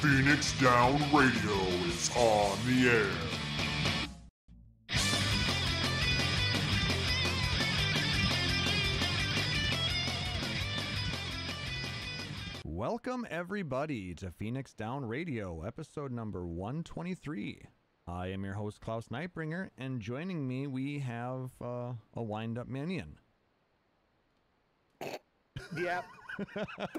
Phoenix Down Radio is on the air. Welcome everybody to Phoenix Down Radio, episode number 123. I am your host Klaus Nightbringer, and joining me we have a wind-up minion. Yeah,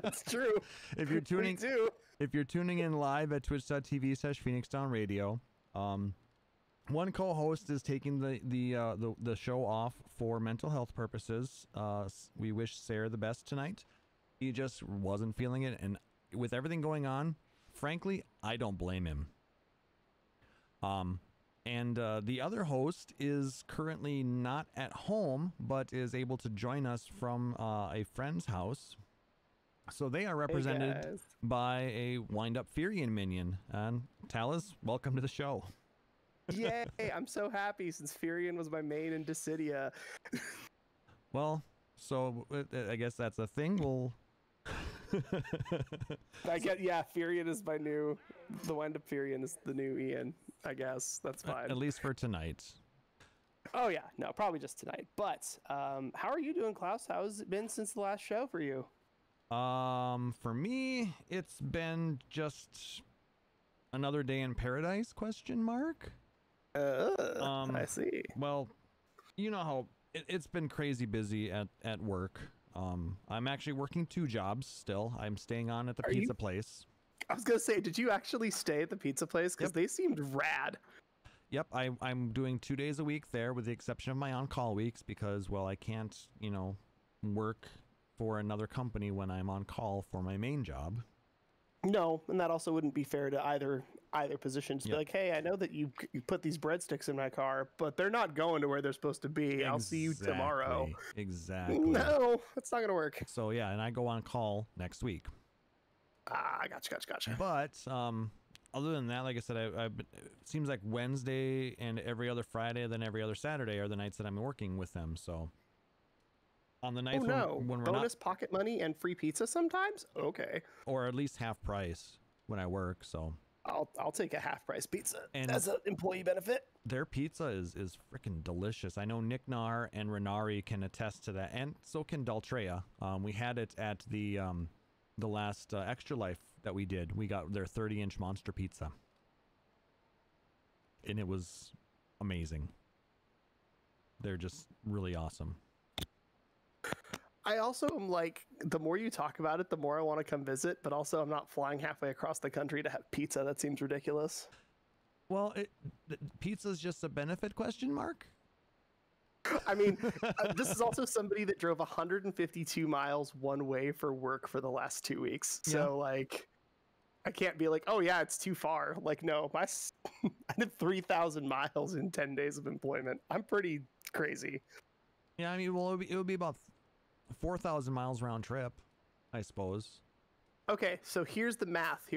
that's true. If you're tuning in live at twitch.tv/PhoenixDownRadio, one co-host is taking the show off for mental health purposes. We wish Sarah the best tonight. He just wasn't feeling it, and with everything going on, frankly, I don't blame him. And the other host is currently not at home, but is able to join us from a friend's house. So they are represented by a wind-up Furion minion. And Taliz, welcome to the show. Yay! I'm so happy since Furion was my main in Dissidia. Well, so I guess that's a thing. We'll... Furion is my new... The wind-up Furion is the new Ian, I guess. That's fine. At least for tonight. Oh, yeah. No, probably just tonight. But how are you doing, Klaus? How has it been since the last show for you? For me, it's been just another day in paradise, question mark? I see. Well, you know how it's been crazy busy at work. I'm actually working 2 jobs still. I'm staying on at the pizza place. I was going to say, did you actually stay at the pizza place? Because they seemed rad. Yep, I'm doing 2 days a week there with the exception of my on-call weeks because, well, I can't, work for another company when I'm on call for my main job. No, and that also wouldn't be fair to either position. Just be like, hey, I know that you put these breadsticks in my car, but they're not going to where they're supposed to be. Exactly. I'll see you tomorrow. Exactly. No, that's not going to work. So, yeah, and I go on call next week. Gotcha. But other than that, like I said, it seems like Wednesday and every other Friday, then every other Saturday are the nights that I'm working with them. So on the nights when we're bonus pocket money and free pizza sometimes? Okay. Or at least half price when I work, so I'll take a half price pizza as an employee benefit. Their pizza is freaking delicious. I know Nick Nar and Renari can attest to that, and so can Daltrea. We had it at the last Extra Life that we did. We got their 30-inch monster pizza, and it was amazing. They're just really awesome. I also am like, the more you talk about it, the more I want to come visit, but also I'm not flying halfway across the country to have pizza. That seems ridiculous. Well, pizza's just a benefit, question mark? I mean, this is also somebody that drove 152 miles one way for work for the last 2 weeks. So, like, I can't be like, oh, yeah, it's too far. Like, no, I did 3,000 miles in 10 days of employment. I'm pretty crazy. Yeah, I mean, well, it would be about 4,000 miles round trip, I suppose. Okay, so here's the math.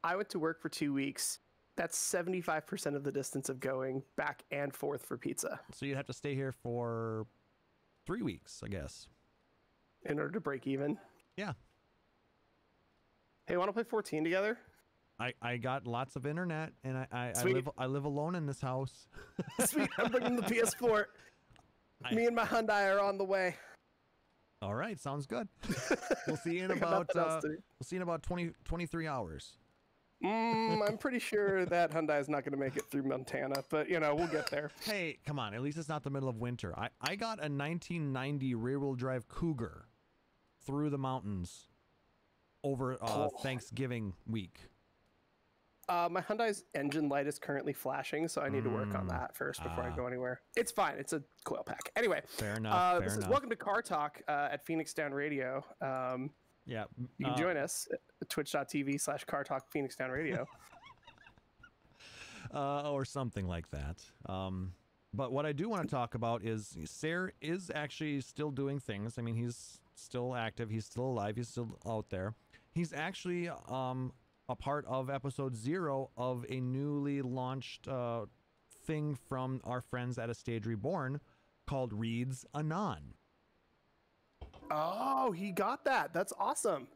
I went to work for 2 weeks. That's 75% of the distance of going back and forth for pizza. So you'd have to stay here for 3 weeks, I guess, in order to break even. Yeah. Hey, want to play 14 together? I got lots of internet, and I live alone in this house. Sweet, I'm bringing the PS4. Me and my Hyundai are on the way. All right, sounds good. We'll see you in about 23 hours. I'm pretty sure that Hyundai is not going to make it through Montana, but we'll get there. Hey, come on! At least it's not the middle of winter. I got a 1990 rear-wheel drive Cougar through the mountains over Thanksgiving week. My Hyundai's engine light is currently flashing, so I need to work on that first before I go anywhere. It's fine. It's a coil pack. Anyway, fair enough. This is Welcome to Car Talk at Phoenix Down Radio. Yeah, you can join us at twitch.tv/Car Talk Phoenix Down Radio. Or something like that. But what I do want to talk about is Sayre is actually still doing things. I mean, he's still active. He's still alive. He's still out there. He's actually a part of episode 0 of a newly launched thing from our friends at A Stage Reborn called Reads Anon. Oh, he got that. That's awesome.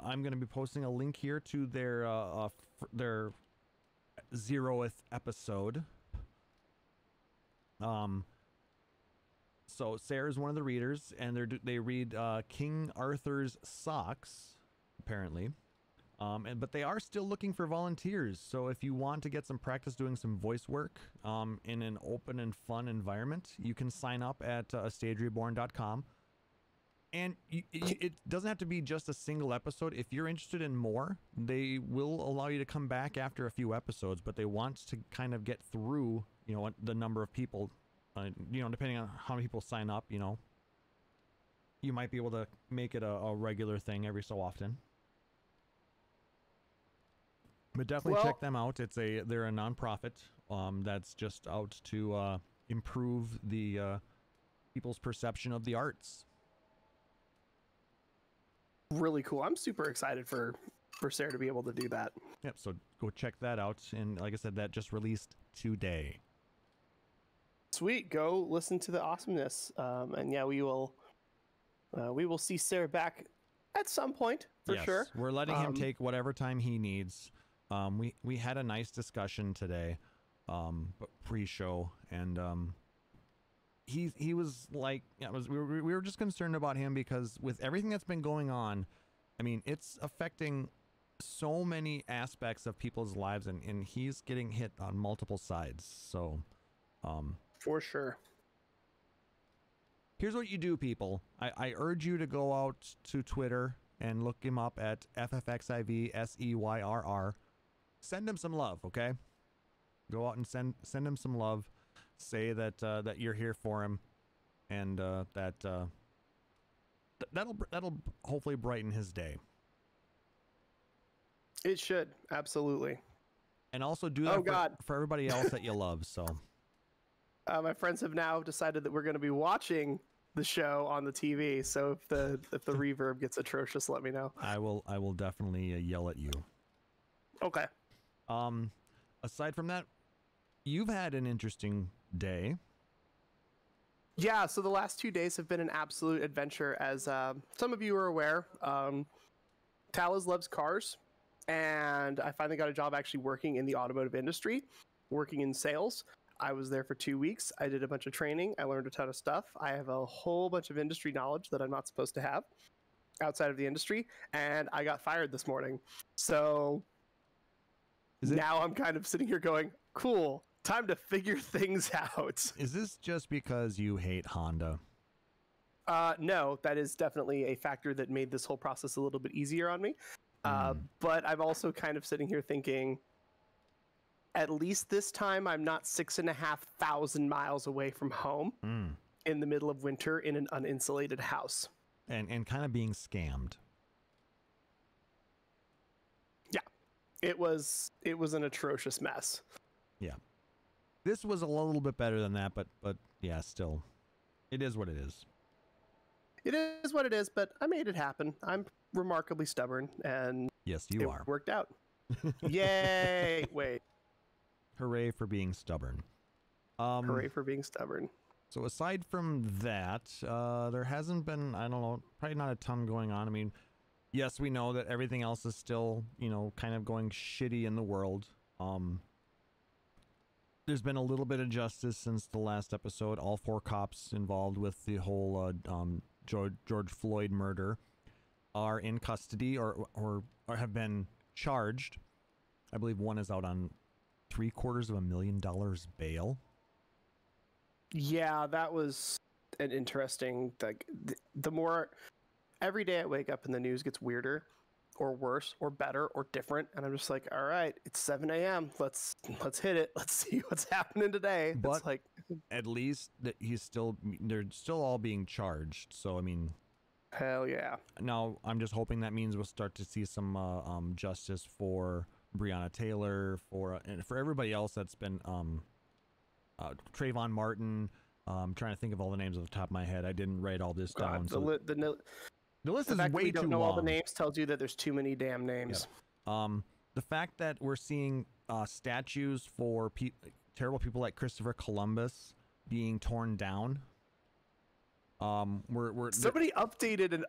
I'm going to be posting a link here to their 0th episode. So Sarah's one of the readers, and they read King Arthur's Socks, apparently. But they are still looking for volunteers. So if you want to get some practice doing some voice work in an open and fun environment, you can sign up at stagereborn.com. And it doesn't have to be just a single episode. If you're interested in more, they will allow you to come back after a few episodes, but they want to kind of get through, the number of people, depending on how many people sign up, you might be able to make it a regular thing every so often. But definitely check them out. They're a nonprofit that's just out to improve the people's perception of the arts. Really cool. I'm super excited for Sarah to be able to do that. Yep. So go check that out. And like I said, that just released today. Sweet. Go listen to the awesomeness. And yeah, we will see Sarah back at some point for sure. We're letting him take whatever time he needs. We had a nice discussion today, pre-show, and he was like, we were just concerned about him because with everything that's been going on, I mean, it's affecting so many aspects of people's lives, and he's getting hit on multiple sides. So, for sure. Here's what you do, people. I urge you to go out to Twitter and look him up at FFXI Seyyrr. Send him some love, okay? Go out and send him some love. Say that you're here for him, and that'll hopefully brighten his day. It should, absolutely. And also do that for everybody else that you love. So, my friends have now decided that we're going to be watching the show on the TV. So if the reverb gets atrocious, let me know. I will definitely yell at you. Okay. Aside from that, you've had an interesting day. Yeah, so the last 2 days have been an absolute adventure. As some of you are aware, Taliz loves cars, and I finally got a job actually working in the automotive industry, working in sales. I was there for 2 weeks. I did a bunch of training. I learned a ton of stuff. I have a whole bunch of industry knowledge that I'm not supposed to have outside of the industry, and I got fired this morning. So now I'm kind of sitting here going, cool, time to figure things out. Is this just because you hate Honda? No, that is definitely a factor that made this whole process a little bit easier on me. But I'm also kind of sitting here thinking, at least this time I'm not 6,500 miles away from home in the middle of winter in an uninsulated house. And kind of being scammed. Yeah, it was an atrocious mess. Yeah. This was a little bit better than that, but yeah, still, it is what it is. It is what it is, but I made it happen. I'm remarkably stubborn, and yes, you are. Worked out. Yay! Wait. Hooray for being stubborn. Hooray for being stubborn. So aside from that, there hasn't been, I don't know, probably not a ton going on. I mean, yes, we know that everything else is still, kind of going shitty in the world. There's been a little bit of justice since the last episode. All 4 cops involved with the whole George Floyd murder are in custody or have been charged. I believe one is out on $750,000 bail. Yeah, that was an interesting. The more every day I wake up and the news gets weirder, or worse, or better, or different, and I'm just like, all right, it's 7 a.m. Let's hit it. Let's see what's happening today. But it's like, at least that they're still all being charged. So I mean, hell yeah. Now I'm just hoping that means we'll start to see some justice for Breonna Taylor, and for everybody else that's been Trayvon Martin. I'm trying to think of all the names off the top of my head. I didn't write all this down. The list is way too long. The fact that we don't know all the names tells you that there's too many damn names. Yep. The fact that we're seeing statues for terrible people like Christopher Columbus being torn down. Somebody updated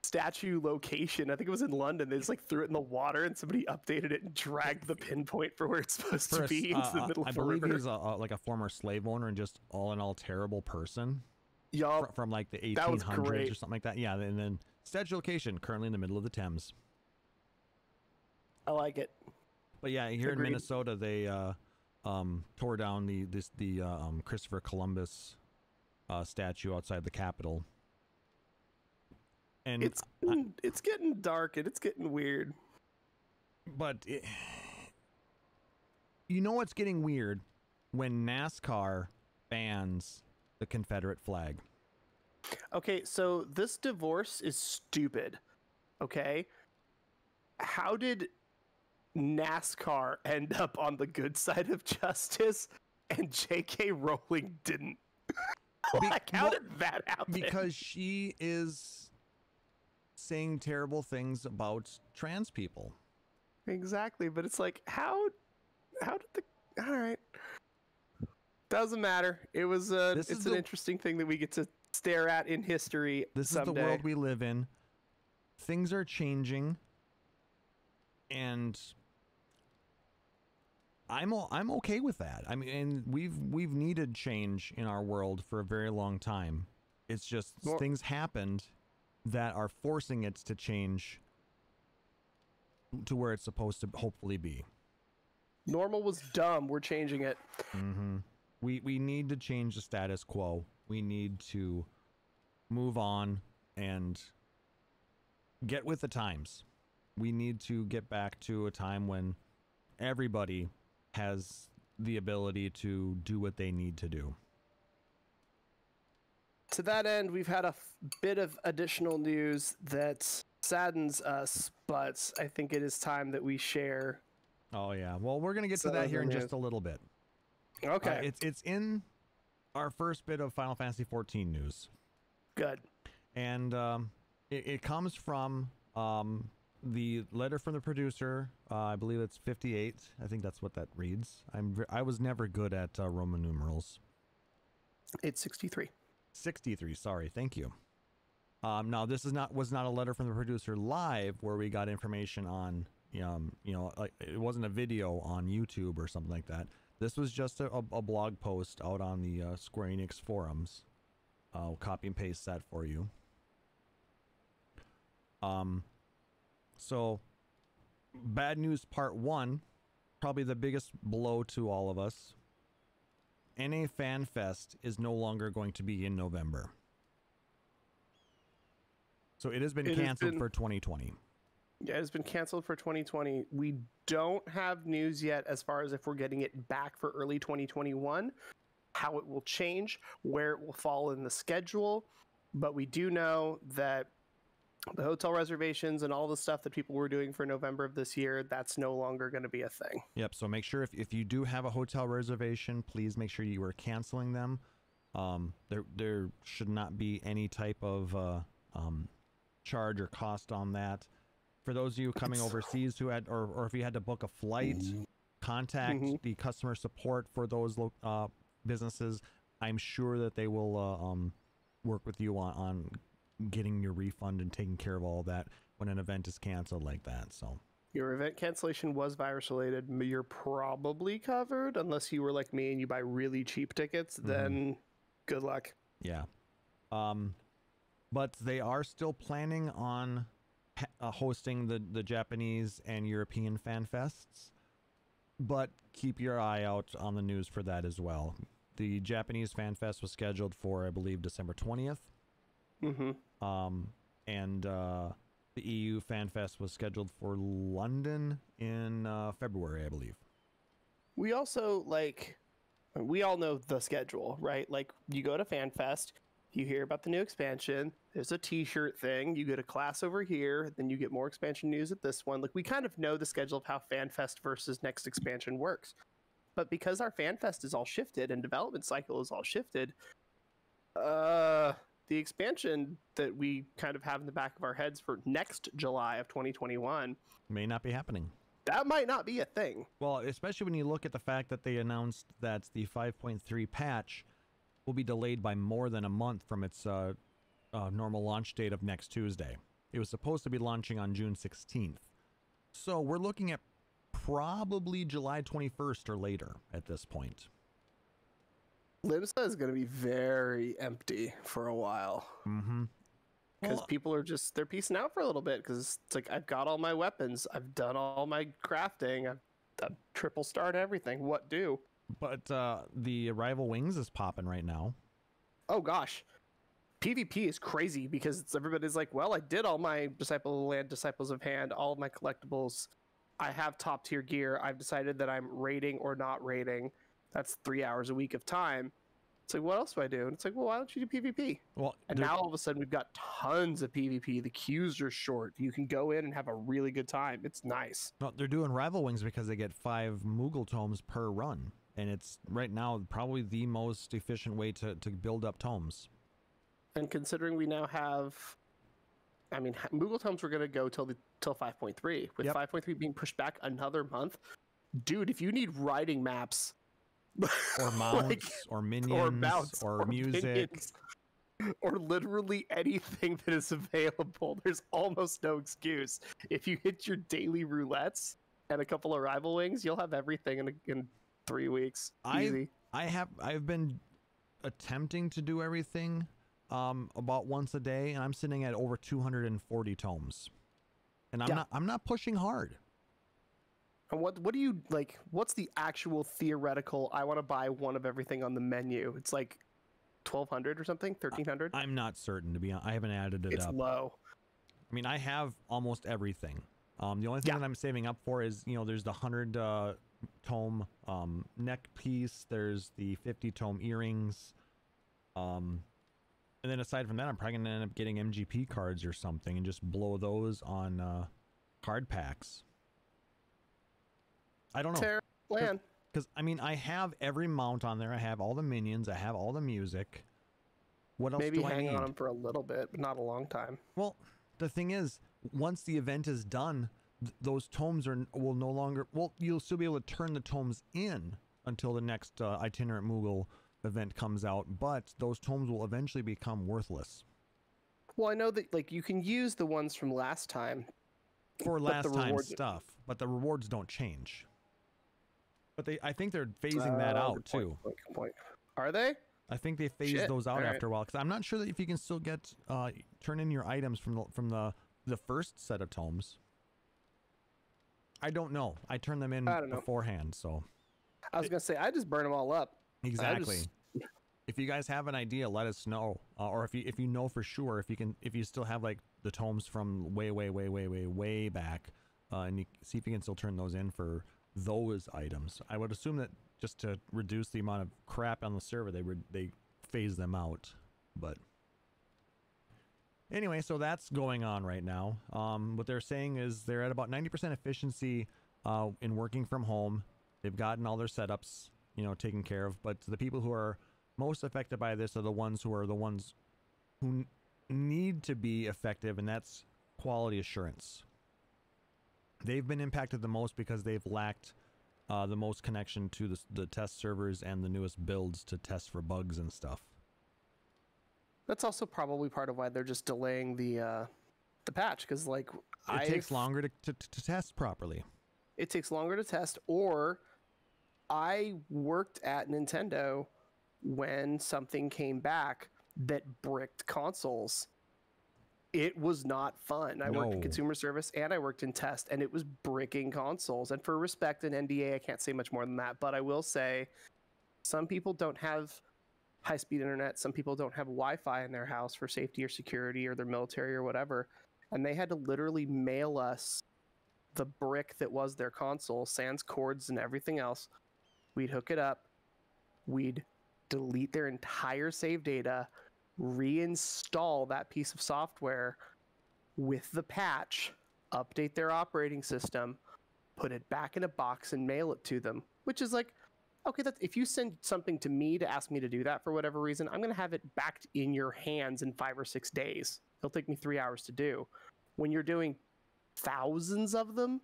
statue location. I think it was in London. They just like threw it in the water, and somebody updated it and dragged the pinpoint for where it's supposed to be into the middle of the river. I believe he's like a former slave owner and just all in all terrible person. Yup. From like the 1800s or something like that. Yeah, and then statue location currently in the middle of the Thames. I like it. But yeah, here in Minnesota, they tore down the Christopher Columbus statue outside the Capitol. And it's getting dark and it's getting weird. But you know what's getting weird? When NASCAR bans the Confederate flag. Okay, so this divorce is stupid. Okay? How did NASCAR end up on the good side of justice and J.K. Rowling didn't? Like, how did that happen? Because she is saying terrible things about trans people. Exactly, but it's like, how did the... All right. Doesn't matter. It was it's an interesting thing that we get to stare at in history. This someday. is the world we live in. Things are changing, and I'm okay with that. I mean, and we've needed change in our world for a very long time. It's just things happened that are forcing it to change to where it's supposed to hopefully be. Normal was dumb. We're changing it. Mm-hmm. We need to change the status quo. We need to move on and get with the times. We need to get back to a time when everybody has the ability to do what they need to do. To that end, we've had a bit of additional news that saddens us, but I think it is time that we share. Oh yeah. Well, we're going to get to that here in just a little bit. Okay. It's in our first bit of Final Fantasy 14 news. Good. And it comes from the letter from the producer. I believe it's 58. I think that's what that reads. I was never good at Roman numerals. It's 63. 63. Sorry. Thank you. Now this was not a letter from the producer live where we got information on like it wasn't a video on YouTube or something like that. This was just a blog post out on the Square Enix forums. I'll copy and paste that for you. So bad news part 1, probably the biggest blow to all of us. NA FanFest is no longer going to be in November. So it has been canceled for 2020. Yeah, it's been canceled for 2020. We don't have news yet as far as if we're getting it back for early 2021, how it will change, where it will fall in the schedule. But we do know that the hotel reservations and all the stuff that people were doing for November of this year, that's no longer going to be a thing. Yep. So make sure if you do have a hotel reservation, please make sure you are canceling them. There should not be any type of charge or cost on that. For those of you coming overseas who had, or if you had to book a flight, contact the customer support for those businesses. I'm sure that they will work with you on getting your refund and taking care of all that when an event is canceled like that. So your event cancellation was virus related. You're probably covered unless you were like me and you buy really cheap tickets. Then good luck. Yeah. But they are still planning on hosting the Japanese and European fan fests, but keep your eye out on the news for that as well. The Japanese fan fest was scheduled for, I believe, December 20th. And the EU fan fest was scheduled for London in February, I believe. We also we all know the schedule, right? Like you go to FanFest, you hear about the new expansion, there's a t-shirt thing, you get a class over here, then you get more expansion news at this one. Like we kind of know the schedule of how FanFest versus next expansion works. But because our FanFest is all shifted and development cycle is all shifted, the expansion that we kind of have in the back of our heads for next July of 2021 may not be happening. That might not be a thing. Well, especially when you look at the fact that they announced that the 5.3 patch will be delayed by more than a month from its normal launch date of next Tuesday. It was supposed to be launching on June 16th. So we're looking at probably July 21st or later at this point. Limsa is going to be very empty for a while. Mm-hmm. Because Well, people are just, they're piecing out for a little bit. Because it's like, I've got all my weapons. I've done all my crafting. I've triple starred everything. What do? but the Arrival Wings is popping right now. Oh, gosh. PvP is crazy because everybody's like, well, I did all my Disciple of the Land, Disciples of Hand, all of my collectibles. I have top tier gear. I've decided that I'm raiding or not raiding. That's 3 hours a week of time. It's like, what else do I do? And it's like, well, why don't you do PvP? Well, And now all of a sudden we've got tons of PvP. The queues are short. You can go in and have a really good time. It's nice. no, they're doing Rival Wings because they get 5 Moogle tomes per run. And it's right now probably the most efficient way to build up tomes. And considering we now have, I mean, Moogle tomes were going to go till 5.3. With Yep. 5.3 being pushed back another month, dude, if you need riding maps Or mounts, or minions, or music. minions, or literally anything that is available, there's almost no excuse. If you hit your daily roulettes and a couple of Rival Wings, you'll have everything in 3 weeks. Easy. I've been attempting to do everything about once a day, and I'm sitting at over 240 tomes. And I'm not pushing hard. And what do you like? What's the actual theoretical? I want to buy one of everything on the menu. It's like 1,200 or something, 1,300. I'm not certain, to be honest. I haven't added it It's up. low. I mean, I have almost everything. The only thing that I'm saving up for is, there's the 100 tome neck piece. There's the 50 tome earrings. And then aside from that, I'm probably gonna end up getting MGP cards or something and just blow those on card packs. I don't know. Terrible plan. Because, I mean, I have every mount on there. I have all the minions. I have all the music. What else Maybe do I hang need? on them for a little bit, but not a long time. Well, the thing is, once the event is done, those tomes will no longer... Well, you'll still be able to turn the tomes in until the next Itinerant Moogle event comes out, but those tomes will eventually become worthless. Well, I know that like you can use the ones from last time. For last time rewards- stuff, but the rewards don't change. But I think they're phasing that out too. Good point. Are they? I think they phase Shit, those out alright. after a while, because I'm not sure that if you can still get turn in your items from the first set of tomes. I don't know. I turn them in I don't know. beforehand, so I was gonna say I just burn them all up. exactly. If you guys have an idea, let us know, or if you know for sure, if you still have like the tomes from way back, and you see if you can still turn those in for those items. I would assume that just to reduce the amount of crap on the server, they phase them out. But anyway, so that's going on right now. What they're saying is they're at about 90% efficiency in working from home. They've gotten all their setups, taken care of. But the people who are most affected by this are the ones who need to be effective, and that's quality assurance. They've been impacted the most because they've lacked the most connection to the test servers and the newest builds to test for bugs and stuff. That's also probably part of why they're just delaying the patch, because like It takes longer to test properly. It takes longer to test, or I worked at Nintendo when something came back that bricked consoles. It was not fun. I worked in consumer service and I worked in test, and it was bricking consoles. And for respect and NDA, I can't say much more than that. But I will say some people don't have high-speed internet. Some people don't have Wi-Fi in their house for safety or security or their military or whatever. And they had to literally mail us the brick that was their console, sans cords and everything else. We'd hook it up. We'd delete their entire save data, reinstall that piece of software with the patch, update their operating system, put it back in a box and mail it to them, which is like, okay, that's, if you send something to me to ask me to do that for whatever reason, I'm going to have it back in your hands in 5 or 6 days. It'll take me 3 hours to do. When you're doing thousands of them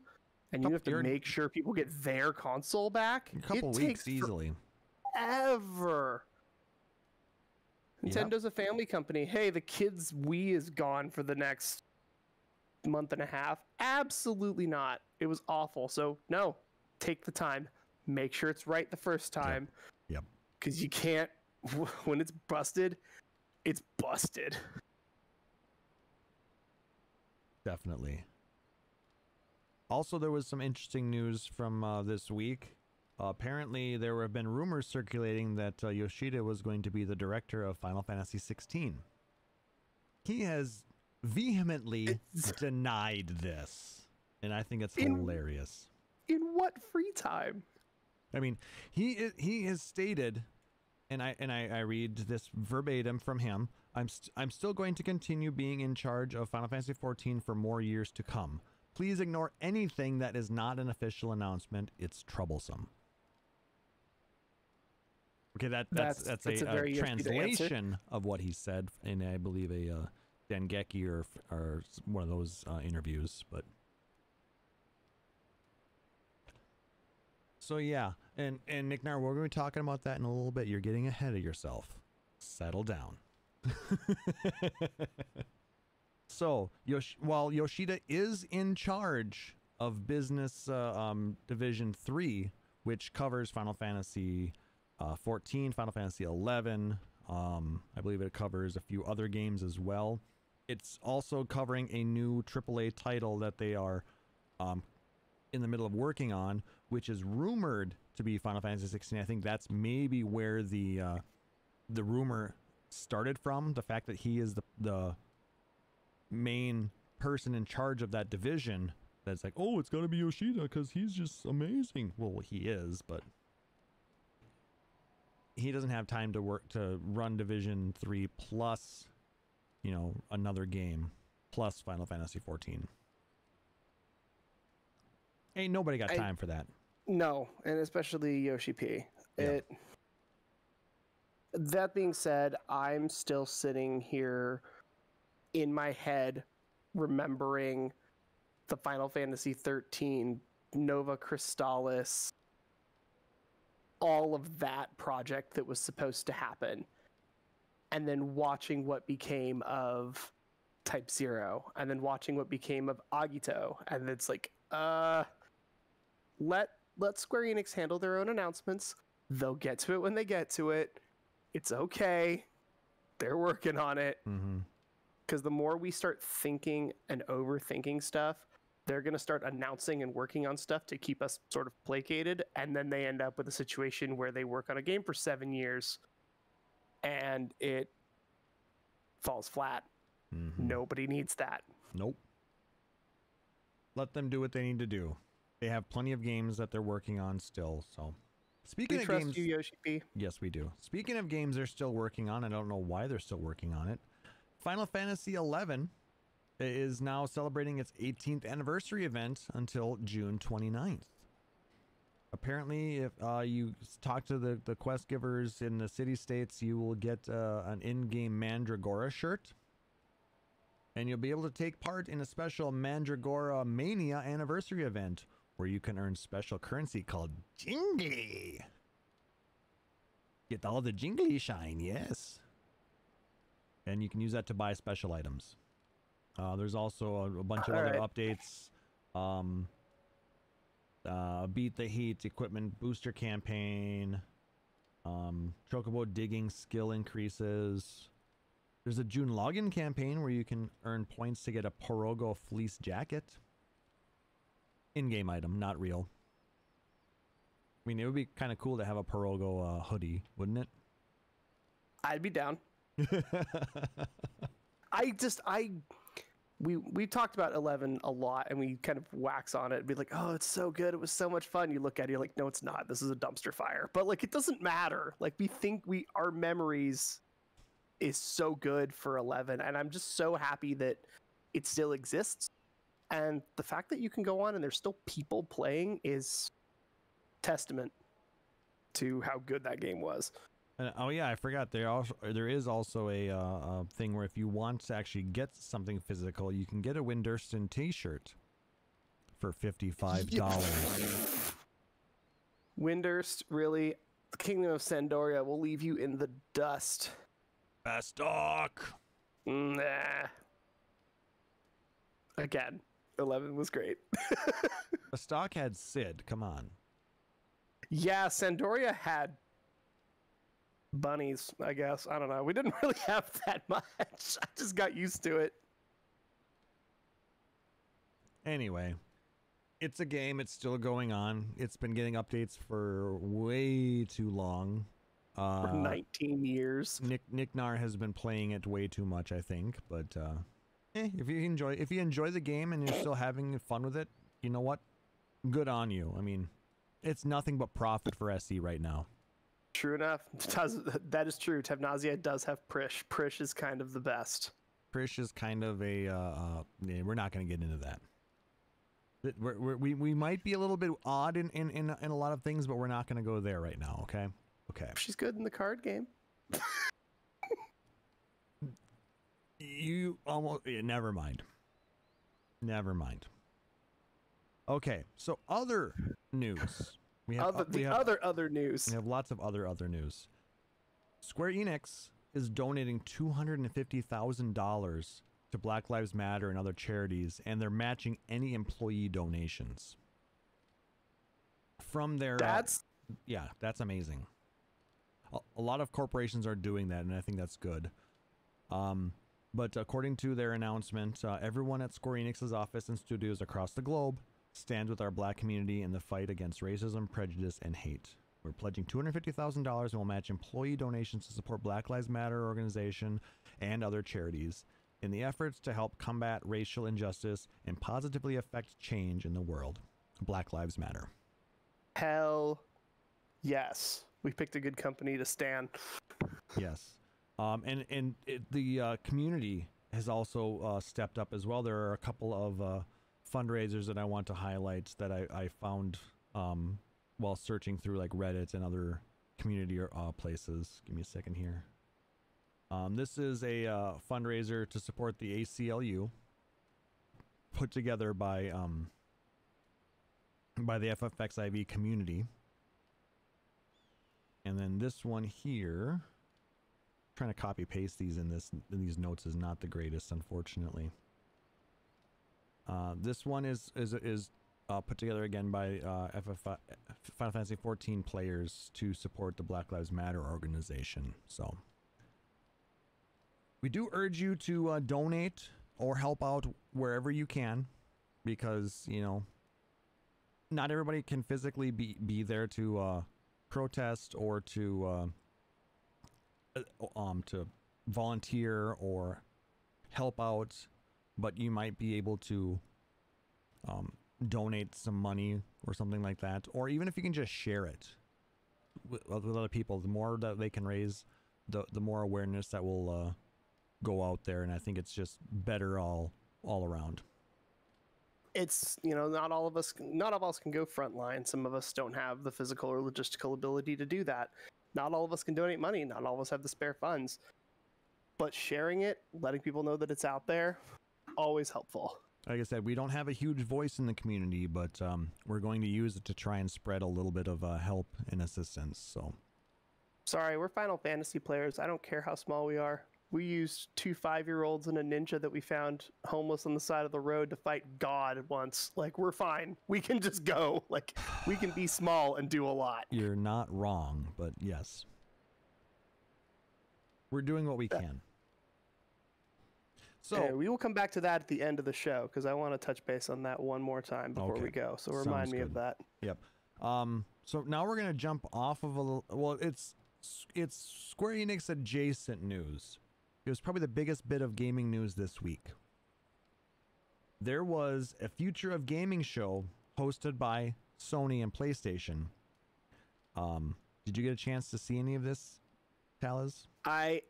and you have to make sure people get their console back, A couple weeks easily. Ever. Nintendo's a family company. Hey, the kids' Wii is gone for the next month and a half? Absolutely not. It was awful. So no, take the time. Make sure it's right the first time. Yep. Because you can't, when it's busted, it's busted. Definitely. Also, there was some interesting news from this week. Apparently, there have been rumors circulating that Yoshida was going to be the director of Final Fantasy XVI. He has vehemently denied this, and I think it's hilarious. In what free time? I mean, he has stated, and I read this verbatim from him. I'm still going to continue being in charge of Final Fantasy XIV for more years to come. Please ignore anything that is not an official announcement. It's troublesome. Okay, that's a translation of what he said in, I believe, a Dengeki or one of those interviews. But so yeah, and Nick Nar, we're going to be talking about that in a little bit. You're getting ahead of yourself. Settle down. So, while Yoshida is in charge of Business Division 3, which covers Final Fantasy 14, Final Fantasy 11, I believe it covers a few other games as well. It's also covering a new AAA title that they are in the middle of working on, which is rumored to be Final Fantasy 16. I think that's maybe where the rumor started from, the fact that he is the main person in charge of that division. That's like, oh, it's gonna be Yoshida because he's just amazing. Well, he is, but he doesn't have time to work to run Division 3 plus, you know, another game plus Final Fantasy 14. Ain't nobody got time for that. No, and especially Yoshi P. Yeah. That being said, I'm still sitting here in my head remembering the Final Fantasy 13 Nova Crystallis, all of that project that was supposed to happen, and then watching what became of Type 0, and then watching what became of Agito, and it's like, let Square Enix handle their own announcements. They'll get to it when they get to it. It's okay. They're working on it. Because the more we start thinking and overthinking stuff, they're going to start announcing and working on stuff to keep us sort of placated. And then they end up with a situation where they work on a game for 7 years and it falls flat. Nobody needs that. Nope. Let them do what they need to do. They have plenty of games that they're working on still. So, speaking of games, trust you, Yoshi P. Yes, we do. Speaking of games they're still working on, I don't know why they're still working on it. Final Fantasy 11 is now celebrating its 18th anniversary event until June 29th. Apparently, if you talk to the quest givers in the city states, you will get an in-game Mandragora shirt. And you'll be able to take part in a special Mandragora Mania anniversary event where you can earn special currency called Jingly. Get all the Jingly shine, yes. And you can use that to buy special items. There's also a bunch of other updates. Beat the Heat equipment booster campaign. Chocobo digging skill increases. There's a June login campaign where you can earn points to get a Porogo fleece jacket. In-game item, not real. I mean, it would be kind of cool to have a Porogo hoodie, wouldn't it? I'd be down. We talked about 11 a lot, and we kind of wax on it and be like, oh, it's so good, it was so much fun. You look at it, you're like, no, it's not. This is a dumpster fire. But like, it doesn't matter. Like, we think our memories is so good for 11, and I'm just so happy that it still exists. And the fact that you can go on and there's still people playing is testament to how good that game was. Oh yeah, I forgot. There is also a thing where if you want to actually get something physical, you can get a Windurston T-shirt for $55. Windurst, really? The Kingdom of Sandoria will leave you in the dust. Bastock. Nah. Again, 11 was great. A stock had Sid. Come on. Yeah, Sandoria had bunnies, I guess. I don't know. We didn't really have that much. I just got used to it. Anyway, it's a game. It's still going on. It's been getting updates for way too long. For 19 years. Nick Nar has been playing it way too much, I think. But if you enjoy the game and you're still having fun with it, you know what? Good on you. I mean, it's nothing but profit for SE right now. True enough. That is true. Tevnazia does have Prish. Prish is kind of the best. Prish is kind of a we're not going to get into that. We might be a little bit odd in a lot of things, but we're not going to go there right now. Okay. She's good in the card game. You almost never mind. Okay, so other news. We have other news. We have lots of other news. Square Enix is donating $250,000 to Black Lives Matter and other charities, and they're matching any employee donations from their. That's amazing. A lot of corporations are doing that, and I think that's good. But according to their announcement, everyone at Square Enix's office and studios across the globe stand with our Black community in the fight against racism, prejudice, and hate. We're pledging $250,000 and will match employee donations to support Black Lives Matter organization and other charities in the efforts to help combat racial injustice and positively affect change in the world. Black Lives Matter. Hell yes. We picked a good company to stand. Yes. The community has also stepped up as well. There are a couple of fundraisers that I want to highlight that I found while searching through like Reddit and other community places. Give me a second here. This is a fundraiser to support the ACLU, put together by the FFXIV community. And then this one here, trying to copy paste these in these notes is not the greatest, unfortunately. This one is put together again by Final Fantasy 14 players to support the Black Lives Matter organization. So we do urge you to donate or help out wherever you can, because you know not everybody can physically be there to protest or to volunteer or help out, but you might be able to donate some money or something like that, or even if you can just share it with other people. The more that they can raise, the more awareness that will go out there, and I think it's just better all around. It's, you know, not all of us can go frontline. Some of us don't have the physical or logistical ability to do that. Not all of us can donate money. Not all of us have the spare funds. But sharing it, letting people know that it's out there, always helpful. Like I said, we don't have a huge voice in the community, but we're going to use it to try and spread a little bit of help and assistance. So, sorry, we're Final Fantasy players. I don't care how small we are. We used 2 5-year-olds and a ninja that we found homeless on the side of the road to fight God once. Like, we're fine. We can just go. Like, we can be small and do a lot. You're not wrong, but yes. We're doing what we can. So we will come back to that at the end of the show, because I want to touch base on that one more time before we go. So remind me of that. Yep. So now we're going to jump off of a little... Well, it's Square Enix adjacent news. It was probably the biggest bit of gaming news this week. There was a Future of Gaming show hosted by Sony and PlayStation. Did you get a chance to see any of this, Taliz? I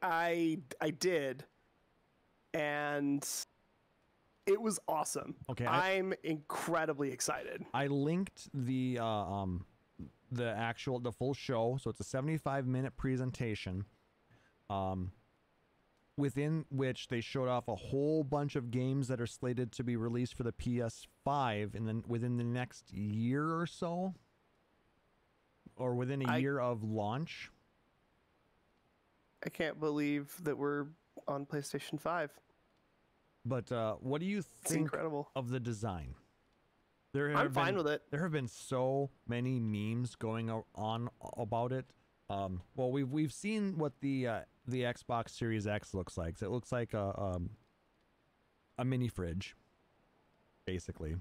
did, and it was awesome. Okay, I'm incredibly excited. I linked the full show, so it's a 75-minute presentation. Within which they showed off a whole bunch of games that are slated to be released for the PS5 and then within the next year or so, or within a year of launch. I can't believe that we're on PlayStation 5. But what do you think incredible. of the design? I'm fine with it. There have been so many memes going on about it. Well, we've seen what the Xbox Series X looks like. It looks like a mini fridge, basically.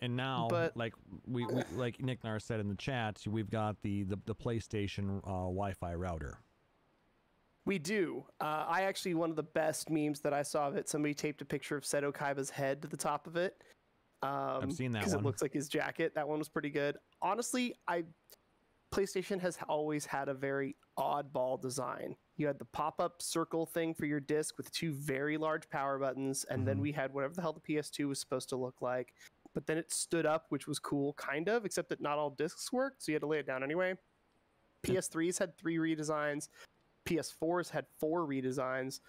And now, like we like Nick Nar said in the chat, we've got the PlayStation Wi-Fi router. We do. I actually, one of the best memes that I saw of it, somebody taped a picture of Seto Kaiba's head to the top of it. I've seen that one. Because it looks like his jacket. That one was pretty good. Honestly, PlayStation has always had a very oddball design. You had the pop-up circle thing for your disc with 2 very large power buttons, and then we had whatever the hell the PS2 was supposed to look like. But then it stood up, which was cool, kind of, except that not all discs worked, so you had to lay it down anyway. PS3s had 3 redesigns. PS4s had 4 redesigns.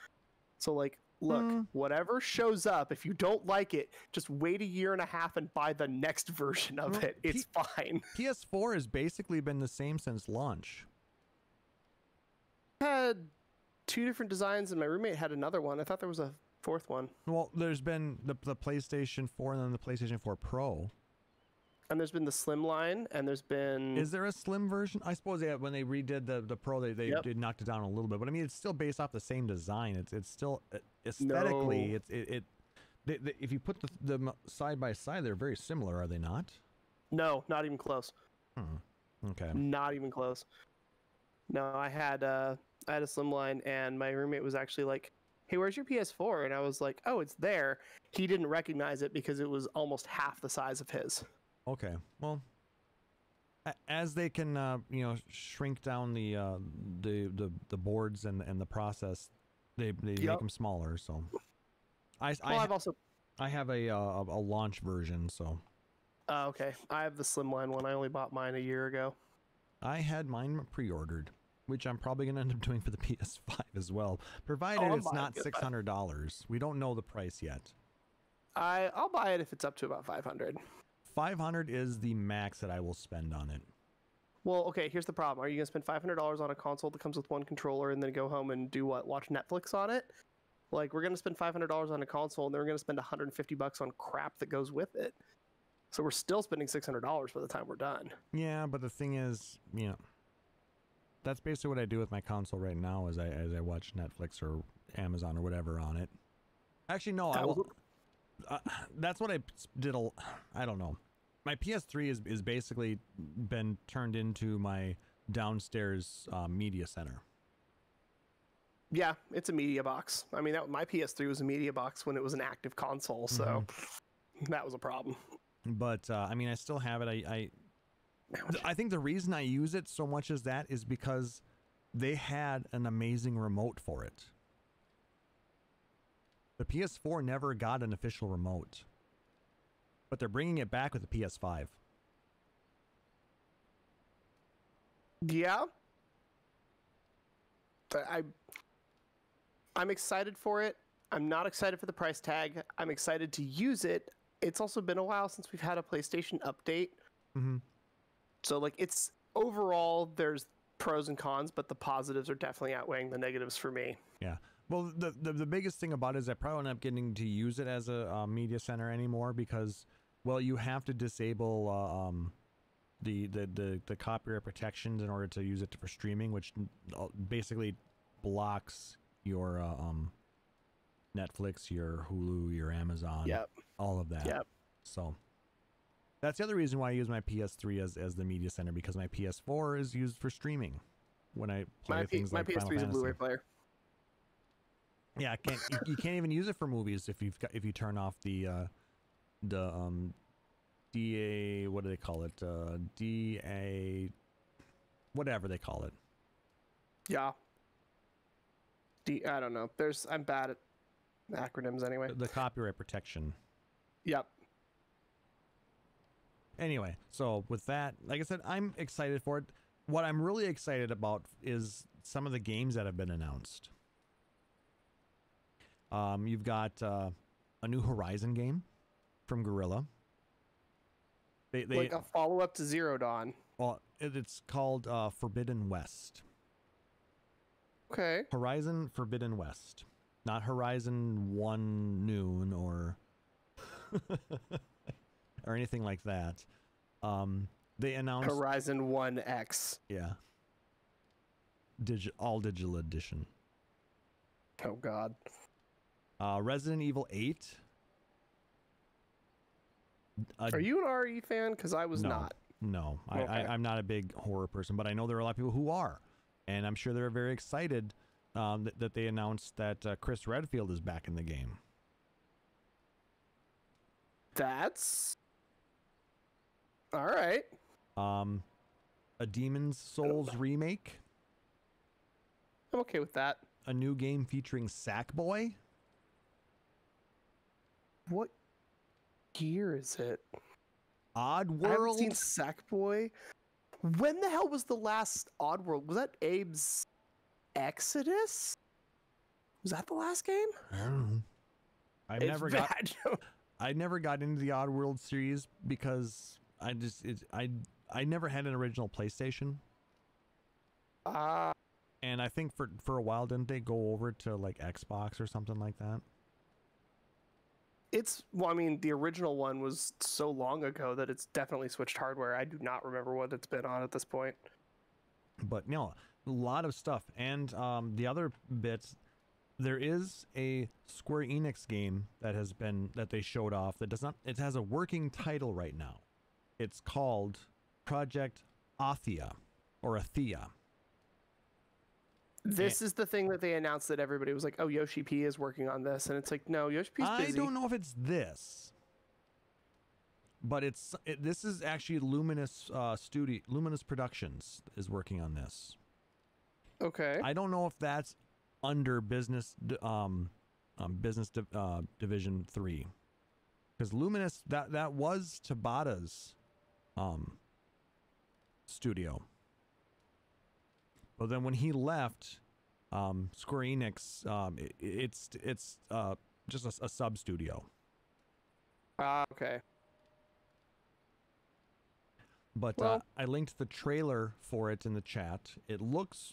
So, like, look, whatever shows up, if you don't like it, just wait a year and a half and buy the next version of it. It's fine. PS4 has basically been the same since launch. Had 2 different designs, and my roommate had another one. I thought there was a 4th one. Well, there's been the PlayStation 4 and then the PlayStation 4 Pro. And there's been the slim line, and there's been... Is there a slim version? I suppose when they redid the Pro, they did knocked it down a little bit. But I mean, it's still based off the same design. It's still aesthetically, if you put them side by side, they're very similar, are they not? No, not even close. Okay. Not even close. No, I had a slim line, and my roommate was actually like, "Hey, where's your PS4?" And I was like, "Oh, it's there." He didn't recognize it because it was almost half the size of his. Okay, well, as they can shrink down the boards and the process, they make them smaller. So, I have a launch version. So, okay, I have the slimline one. I only bought mine a year ago. I had mine pre-ordered, which I'm probably gonna end up doing for the PS5 as well, provided it's not $600. We don't know the price yet. I'll buy it if it's up to about $500. $500 is the max that I will spend on it. Well, okay, here's the problem. Are you going to spend $500 on a console that comes with 1 controller and then go home and do what? Watch Netflix on it? Like, we're going to spend $500 on a console and then we're going to spend $150 on crap that goes with it. So we're still spending $600 by the time we're done. Yeah, but the thing is, that's basically what I do with my console right now as I watch Netflix or Amazon or whatever on it. Actually, no, that's what I did. I don't know. My PS3 is basically been turned into my downstairs media center. Yeah, it's a media box. I mean, my PS3 was a media box when it was an active console, so that was a problem. But I mean, I still have it. I think the reason I use it so much as that is because they had an amazing remote for it. The PS4 never got an official remote, but they're bringing it back with the PS5. Yeah. I'm excited for it. I'm not excited for the price tag. I'm excited to use it. It's also been a while since we've had a PlayStation update. So, like, it's overall, there's pros and cons, but the positives are definitely outweighing the negatives for me. Yeah. Well, the biggest thing about it is I probably won't end up getting to use it as a media center anymore because, well, you have to disable the copyright protections in order to use it for streaming, which basically blocks your Netflix, your Hulu, your Amazon, all of that. So that's the other reason why I use my PS3 as the media center, because my PS4 is used for streaming when I play things like Final Fantasy. My PS3 is a Blu-ray player. Yeah, you can't even use it for movies if you turn off the DA, what do they call it? DA, whatever they call it. Yeah. I don't know. I'm bad at acronyms anyway. The copyright protection. Yep. Anyway, so with that, like I said, I'm excited for it. What I'm really excited about is some of the games that have been announced. You've got a new Horizon game from Guerrilla. Like a follow-up to Zero Dawn. Well, it's called Forbidden West. Okay. Horizon Forbidden West. Not Horizon 1 Noon or or anything like that. They announced Horizon 1X. Yeah. All digital edition. Oh God. Resident Evil 8. Are you an RE fan? Because I was not. No, Okay. I'm not a big horror person, but I know there are a lot of people who are, and I'm sure they're very excited that they announced that Chris Redfield is back in the game. That's all right. A Demon's Souls remake. I'm okay with that. A new game featuring Sackboy. What year is it? Oddworld. I haven't seen Sackboy. When the hell was the last Oddworld? Was that Abe's Exodus? Was that the last game? I don't know. I never got into the Oddworld series because I never had an original PlayStation. And I think for a while, didn't they go over to like Xbox or something like that? Well, I mean, the original one was so long ago that it's definitely switched hardware. I do not remember what it's been on at this point. But no, a lot of stuff. And the other bits, there is a Square Enix game that they showed off that it has a working title right now. It's called Project Athia or Athia. This is the thing that they announced that everybody was like, oh, Yoshi P is working on this. And it's like, no, Yoshi P's busy. I don't know if it's this. But this is actually Luminous Luminous Productions is working on this. Okay. I don't know if that's under business division 3. Because Luminous that was Tabata's studio. But then when he left Square Enix, it's just a sub studio. Okay. But well, I linked the trailer for it in the chat. It looks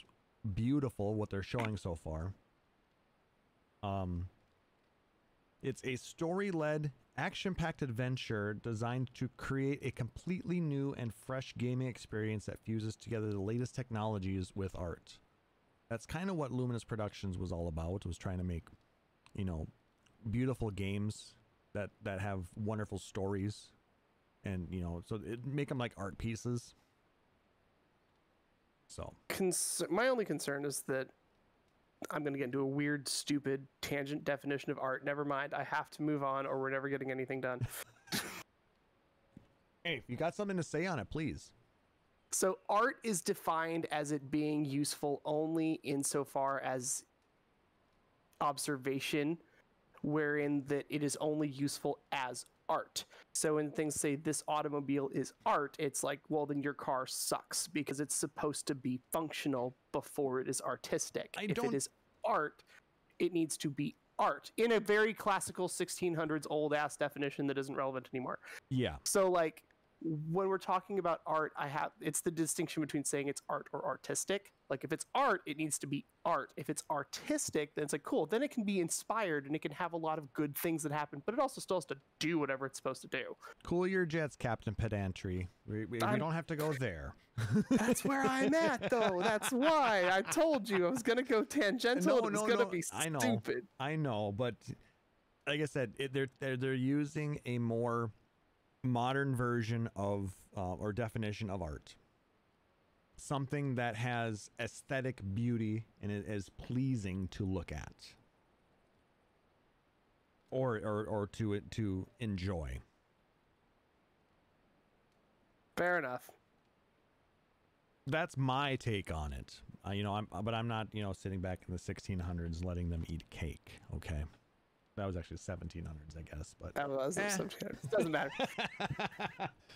beautiful what they're showing so far. It's a story-led, action-packed adventure designed to create a completely new and fresh gaming experience that fuses together the latest technologies with art. That's kind of what Luminous Productions was all about. Was trying to make, beautiful games that have wonderful stories, and so make them like art pieces. So my only concern is that I'm going to get into a weird, stupid tangent definition of art. Never mind. I have to move on or we're never getting anything done. Hey, if you got something to say on it, please. So art is defined as it being useful only insofar as observation, wherein that it is only useful as art. So when things say this automobile is art, it's like, well, then your car sucks because it's supposed to be functional before it is artistic. If it is art, it needs to be art in a very classical 1600s old ass definition that isn't relevant anymore. Yeah. So like when we're talking about art, it's the distinction between saying it's art or artistic. Like if it's art, it needs to be art. If it's artistic, then it's like, cool, then it can be inspired and it can have a lot of good things that happen, but it also still has to do whatever it's supposed to do. Cool your jets, Captain Pedantry. We don't have to go there. That's where I'm at, though. That's why I told you I was going to go tangential. It was going to be stupid. I know, but like I said, they're using a more modern version of or definition of art. Something that has aesthetic beauty and it is pleasing to look at, or to enjoy. Fair enough. That's my take on it. I'm not sitting back in the 1600s letting them eat cake. Okay. That was actually 1700s, I guess, but that was 1700s. It doesn't matter.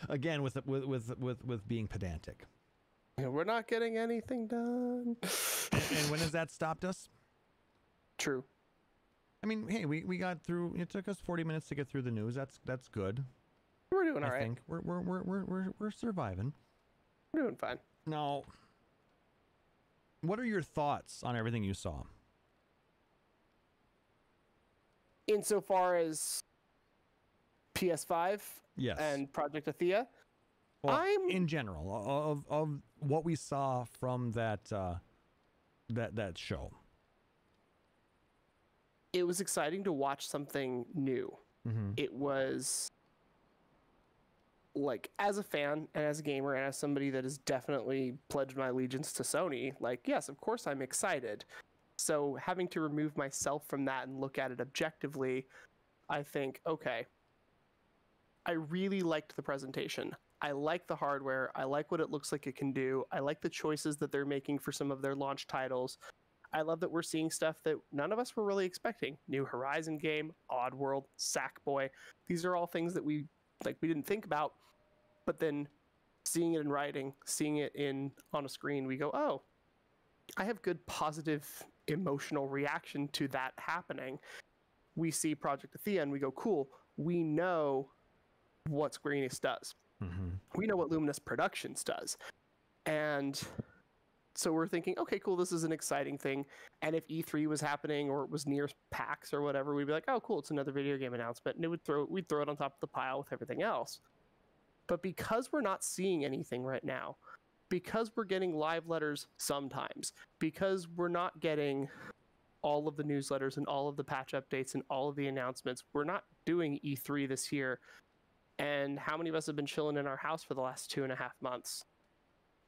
Again, with being pedantic. We're not getting anything done. And when has that stopped us? True. I mean, hey, we got through. It took us 40 minutes to get through the news. That's good. We're doing all right. I think we're surviving. We're doing fine. Now, what are your thoughts on everything you saw? Insofar as PS5 Yes. and Project Athea, Well, in general of what we saw from that that show. It was exciting to watch something new. Mm-hmm. It was like, as a fan and as a gamer and as somebody that has definitely pledged my allegiance to Sony, like, yes, of course I'm excited. So having to remove myself from that and look at it objectively, I think, okay, I really liked the presentation. I like the hardware. I like what it looks like it can do. I like the choices that they're making for some of their launch titles. I love that we're seeing stuff that none of us were really expecting. New Horizon game, Oddworld, Sackboy. These are all things that we didn't think about, but then seeing it in writing, seeing it on a screen, we go, oh, I have good positive emotional reaction to that happening. We see Project Athea and we go, cool, we know what Square Enix does. Mm-hmm. We know what Luminous Productions does. And so we're thinking, okay, cool, this is an exciting thing. And if E3 was happening or it was near PAX or whatever, we'd be like, oh, cool, it's another video game announcement. And we'd throw it on top of the pile with everything else. But because we're not seeing anything right now, because we're getting live letters sometimes, because we're not getting all of the newsletters and all of the patch updates and all of the announcements, we're not doing E3 this year. And how many of us have been chilling in our house for the last 2.5 months?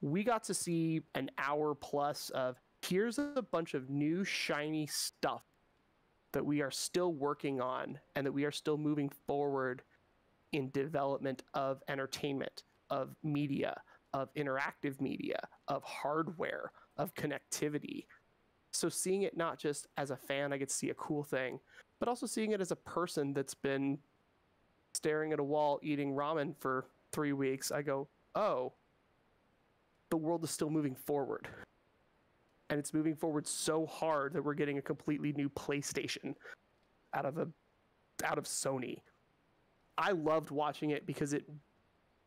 We got to see an hour plus of, here's a bunch of new shiny stuff that we are still working on and that we are still moving forward in development of entertainment, of media, of interactive media, of hardware, of connectivity. So seeing it not just as a fan, I get to see a cool thing, but also seeing it as a person that's been staring at a wall eating ramen for 3 weeks, I go, oh, the world is still moving forward. And it's moving forward so hard that we're getting a completely new PlayStation out of Sony. I loved watching it because it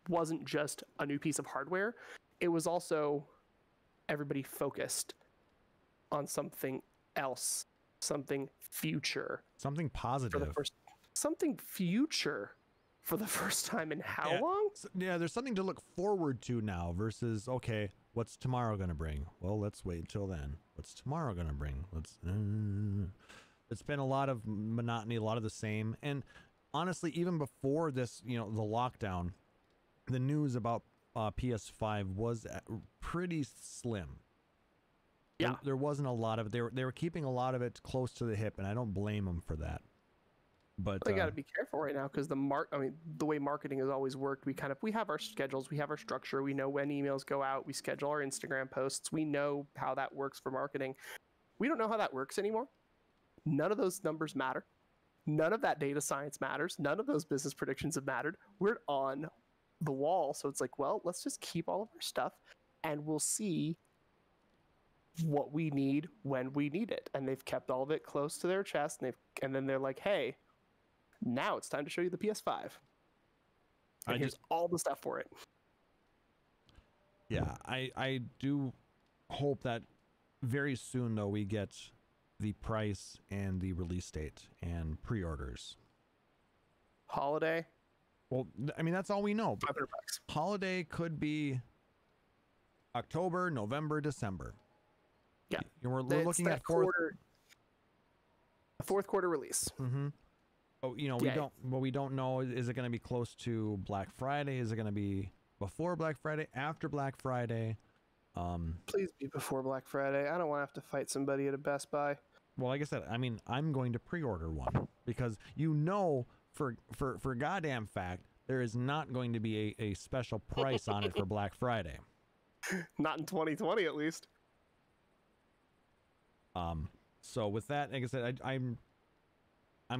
wasn't just a new piece of hardware. It was also everybody focused on something else, something future. Something positive. Something future for the first time in how long? Yeah, there's something to look forward to now versus, okay, what's tomorrow going to bring? Well, let's wait until then. What's tomorrow going to bring? It's been a lot of monotony, a lot of the same. And honestly, even before this, the lockdown, the news about PS5 was pretty slim. Yeah. There wasn't a lot of it. They were keeping a lot of it close to the hip, and I don't blame them for that. But they got to be careful right now because the way marketing has always worked, we have our schedules, we have our structure, we know when emails go out, we schedule our Instagram posts, we know how that works for marketing. We don't know how that works anymore. None of those numbers matter. None of that data science matters. None of those business predictions have mattered. We're on the wall, so it's like, well, let's just keep all of our stuff and we'll see what we need when we need it. And they've kept all of it close to their chest, and then they're like, hey, now it's time to show you the PS5. And here's all the stuff for it. Yeah, I do hope that very soon, though, we get the price and the release date and pre-orders. Holiday? Well, I mean, that's all we know. $500. Holiday could be October, November, December. Yeah. We're looking at fourth quarter release. Mm-hmm. Oh, we don't know. Is it going to be close to Black Friday? Is it going to be before Black Friday? After Black Friday? Please be before Black Friday. I don't want to have to fight somebody at a Best Buy. Well, like I said, I mean, I'm going to pre-order one because for goddamn fact, there is not going to be a special price on it for Black Friday. Not in 2020, at least. So with that, like I said, I'm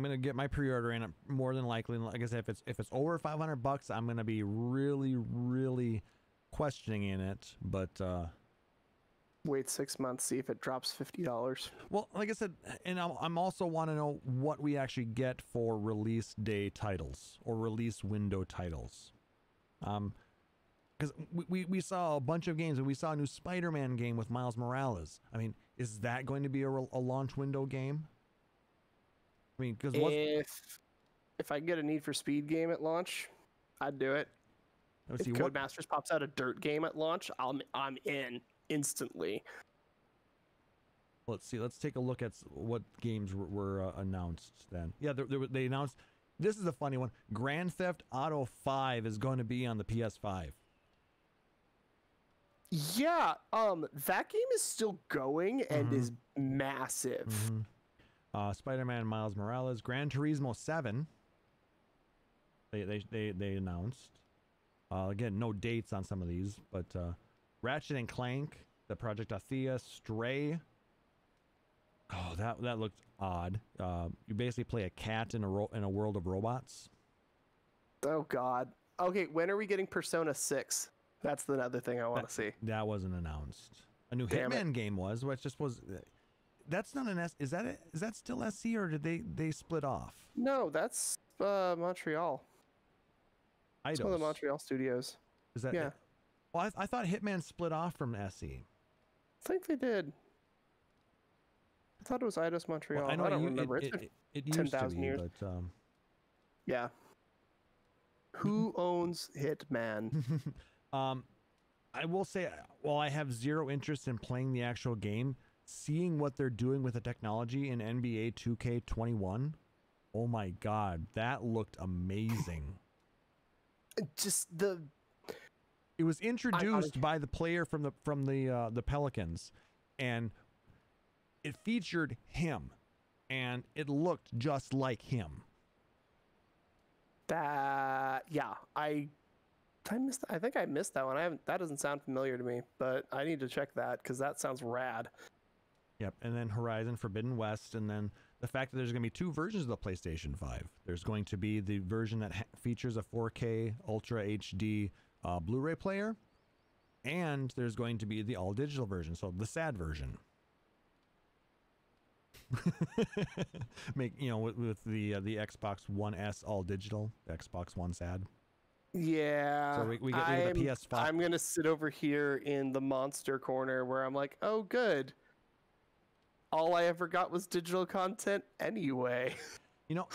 gonna get my pre-order in. More than likely, like I said, if it's over $500, I'm gonna be really, really questioning in it. But wait 6 months, see if it drops $50. Well, like I said, and I'm also want to know what we actually get for release day titles or release window titles. Because we saw a bunch of games, and we saw a new Spider-Man game with Miles Morales. I mean, is that going to be a launch window game? I mean, because if I can get a Need for Speed game at launch, I'd do it. let's If see what. Codemasters pops out a dirt game at launch, I'm in instantly. Let's see. Let's take a look at what games were announced then. Yeah, they announced. This is a funny one. Grand Theft Auto 5 is going to be on the PS5. Yeah, that game is still going and is massive. Spider-Man Miles Morales, Gran Turismo 7. They announced. Again, no dates on some of these, but Ratchet and Clank, the Project Athea, Stray. Oh, that looked odd. You basically play a cat in a world of robots. Oh God. Okay, when are we getting Persona 6? That's the other thing I want to see. That wasn't announced. A new Damn Hitman game was, which just was. That's not an S. Is that still SC or did they split off? No, that's Montreal. It's one of the Montreal studios. Is that? Yeah. Well, I thought Hitman split off from SC. I think they did. I thought it was Eidos Montreal. Well, I don't remember. It's been it used 10,000 to be, years. but yeah. Who owns Hitman? I will say, while I have zero interest in playing the actual game, seeing what they're doing with the technology in NBA 2K21, oh my God, that looked amazing. Just it was introduced by the player from the Pelicans, and it featured him, and it looked just like him. Yeah, I missed. I think I missed that one. That doesn't sound familiar to me, but I need to check that because that sounds rad. Yep, and then Horizon Forbidden West, and then the fact that there's going to be two versions of the PlayStation 5. There's going to be the version that features a 4K Ultra HD Blu-ray player, and there's going to be the all-digital version, so the sad version. With the Xbox One S all digital, Xbox One sad. Yeah. So we get rid of the PS5. I'm gonna sit over here in the monster corner where I'm like, oh, good. All I ever got was digital content anyway. You know,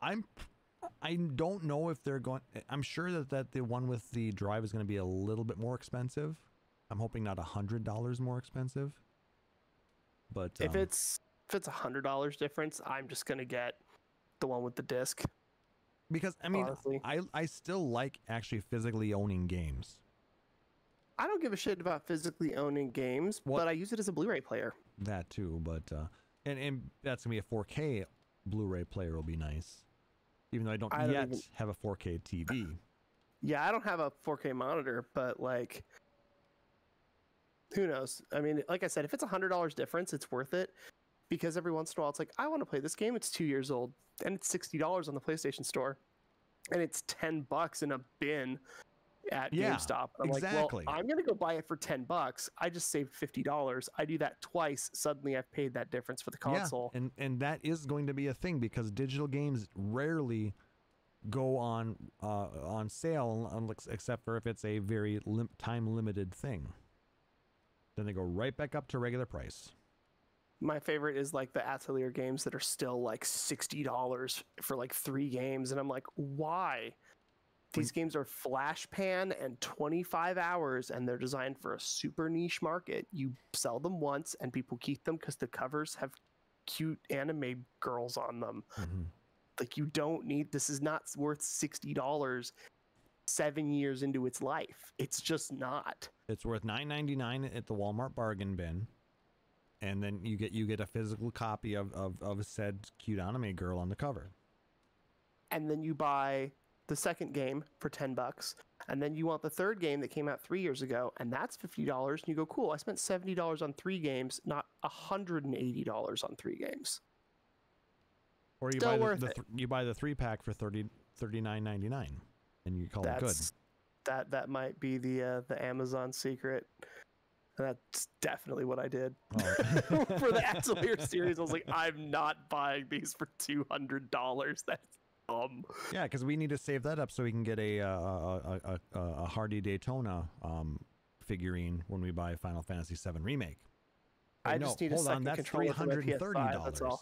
I don't know if they're going. I'm sure that the one with the drive is going to be a little bit more expensive. I'm hoping not $100 more expensive. But if it's $100 difference, I'm just gonna get the one with the disc. Because I mean, honestly, I still like actually physically owning games. I don't give a shit about physically owning games, but I use it as a Blu-ray player. That too, but and that's gonna be a 4K Blu-ray player will be nice, even though I don't yet have a 4K TV. Yeah, I don't have a 4K monitor, but like, who knows? I mean, like I said, if it's $100 difference, it's worth it. Because every once in a while, it's like, I want to play this game. It's 2 years old, and it's $60 on the PlayStation Store, and it's $10 in a bin at GameStop. I'm exactly. like, well, I'm gonna go buy it for $10. I just saved $50. I do that twice. Suddenly, I've paid that difference for the console. Yeah, and that is going to be a thing because digital games rarely go on sale except for if it's a very time limited thing. Then they go right back up to regular price. My favorite is like the Atelier games that are still like $60 for like 3 games. And I'm like, why? These games are flash pan and 25 hours and they're designed for a super niche market. You sell them once and people keep them because the covers have cute anime girls on them. Mm-hmm. Like, you don't need, this is not worth $60 7 years into its life. It's just not. It's worth $9.99 at the Walmart bargain bin. And then you get a physical copy of said cute anime girl on the cover. And then you buy the second game for $10, and then you want the third game that came out 3 years ago, and that's $50. And you go, cool, I spent $70 on 3 games, not $180 on 3 games. Or you Still buy worth it. You buy the 3-pack for $39.99, and you call it good. That might be the Amazon secret. That's definitely what I did. Oh. For the Atelier series. I was like, I'm not buying these for $200. That's dumb. Yeah, because we need to save that up so we can get a Hardy Daytona figurine when we buy Final Fantasy VII Remake. I just need a second controller for my PS5, that's all.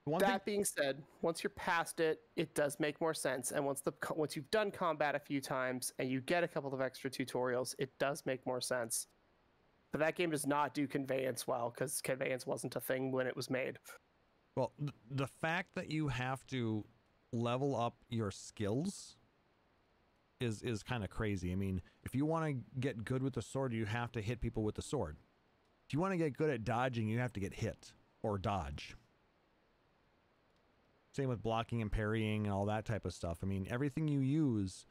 That being said, once you're past it, it does make more sense. And once you've done combat a few times and you get a couple of extra tutorials, it does make more sense. But that game does not do conveyance well, because conveyance wasn't a thing when it was made. Well, the fact that you have to level up your skills is kind of crazy. I mean, if you want to get good with the sword, you have to hit people with the sword. If you want to get good at dodging, you have to get hit or dodge. Same with blocking and parrying and all that type of stuff. I mean, everything you use,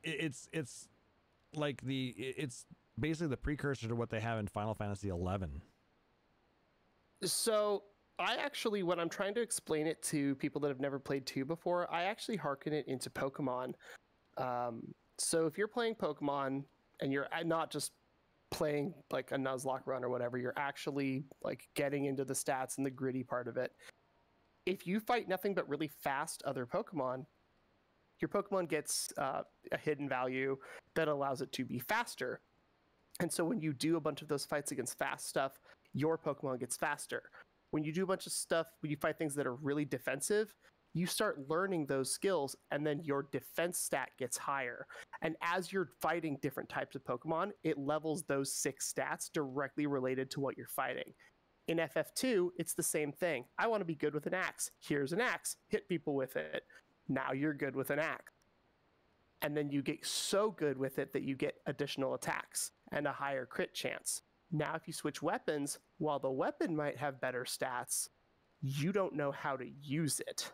it's like it's basically the precursor to what they have in Final Fantasy XI. So I actually, when I'm trying to explain it to people that have never played 2 before, I actually hearken it into Pokemon. So if you're playing Pokemon and you're not just playing like a Nuzlocke run or whatever, you're actually like getting into the stats and the gritty part of it. If you fight nothing but really fast other Pokemon, your Pokemon gets a hidden value that allows it to be faster. And so when you do a bunch of those fights against fast stuff, your Pokemon gets faster. When you do a bunch of stuff, when you fight things that are really defensive, you start learning those skills, and then your defense stat gets higher. And as you're fighting different types of Pokemon, it levels those 6 stats directly related to what you're fighting. In FF2, it's the same thing. I want to be good with an axe. Here's an axe. Hit people with it. Now you're good with an axe. And then you get so good with it that you get additional attacks and a higher crit chance. Now, if you switch weapons, while the weapon might have better stats, you don't know how to use it.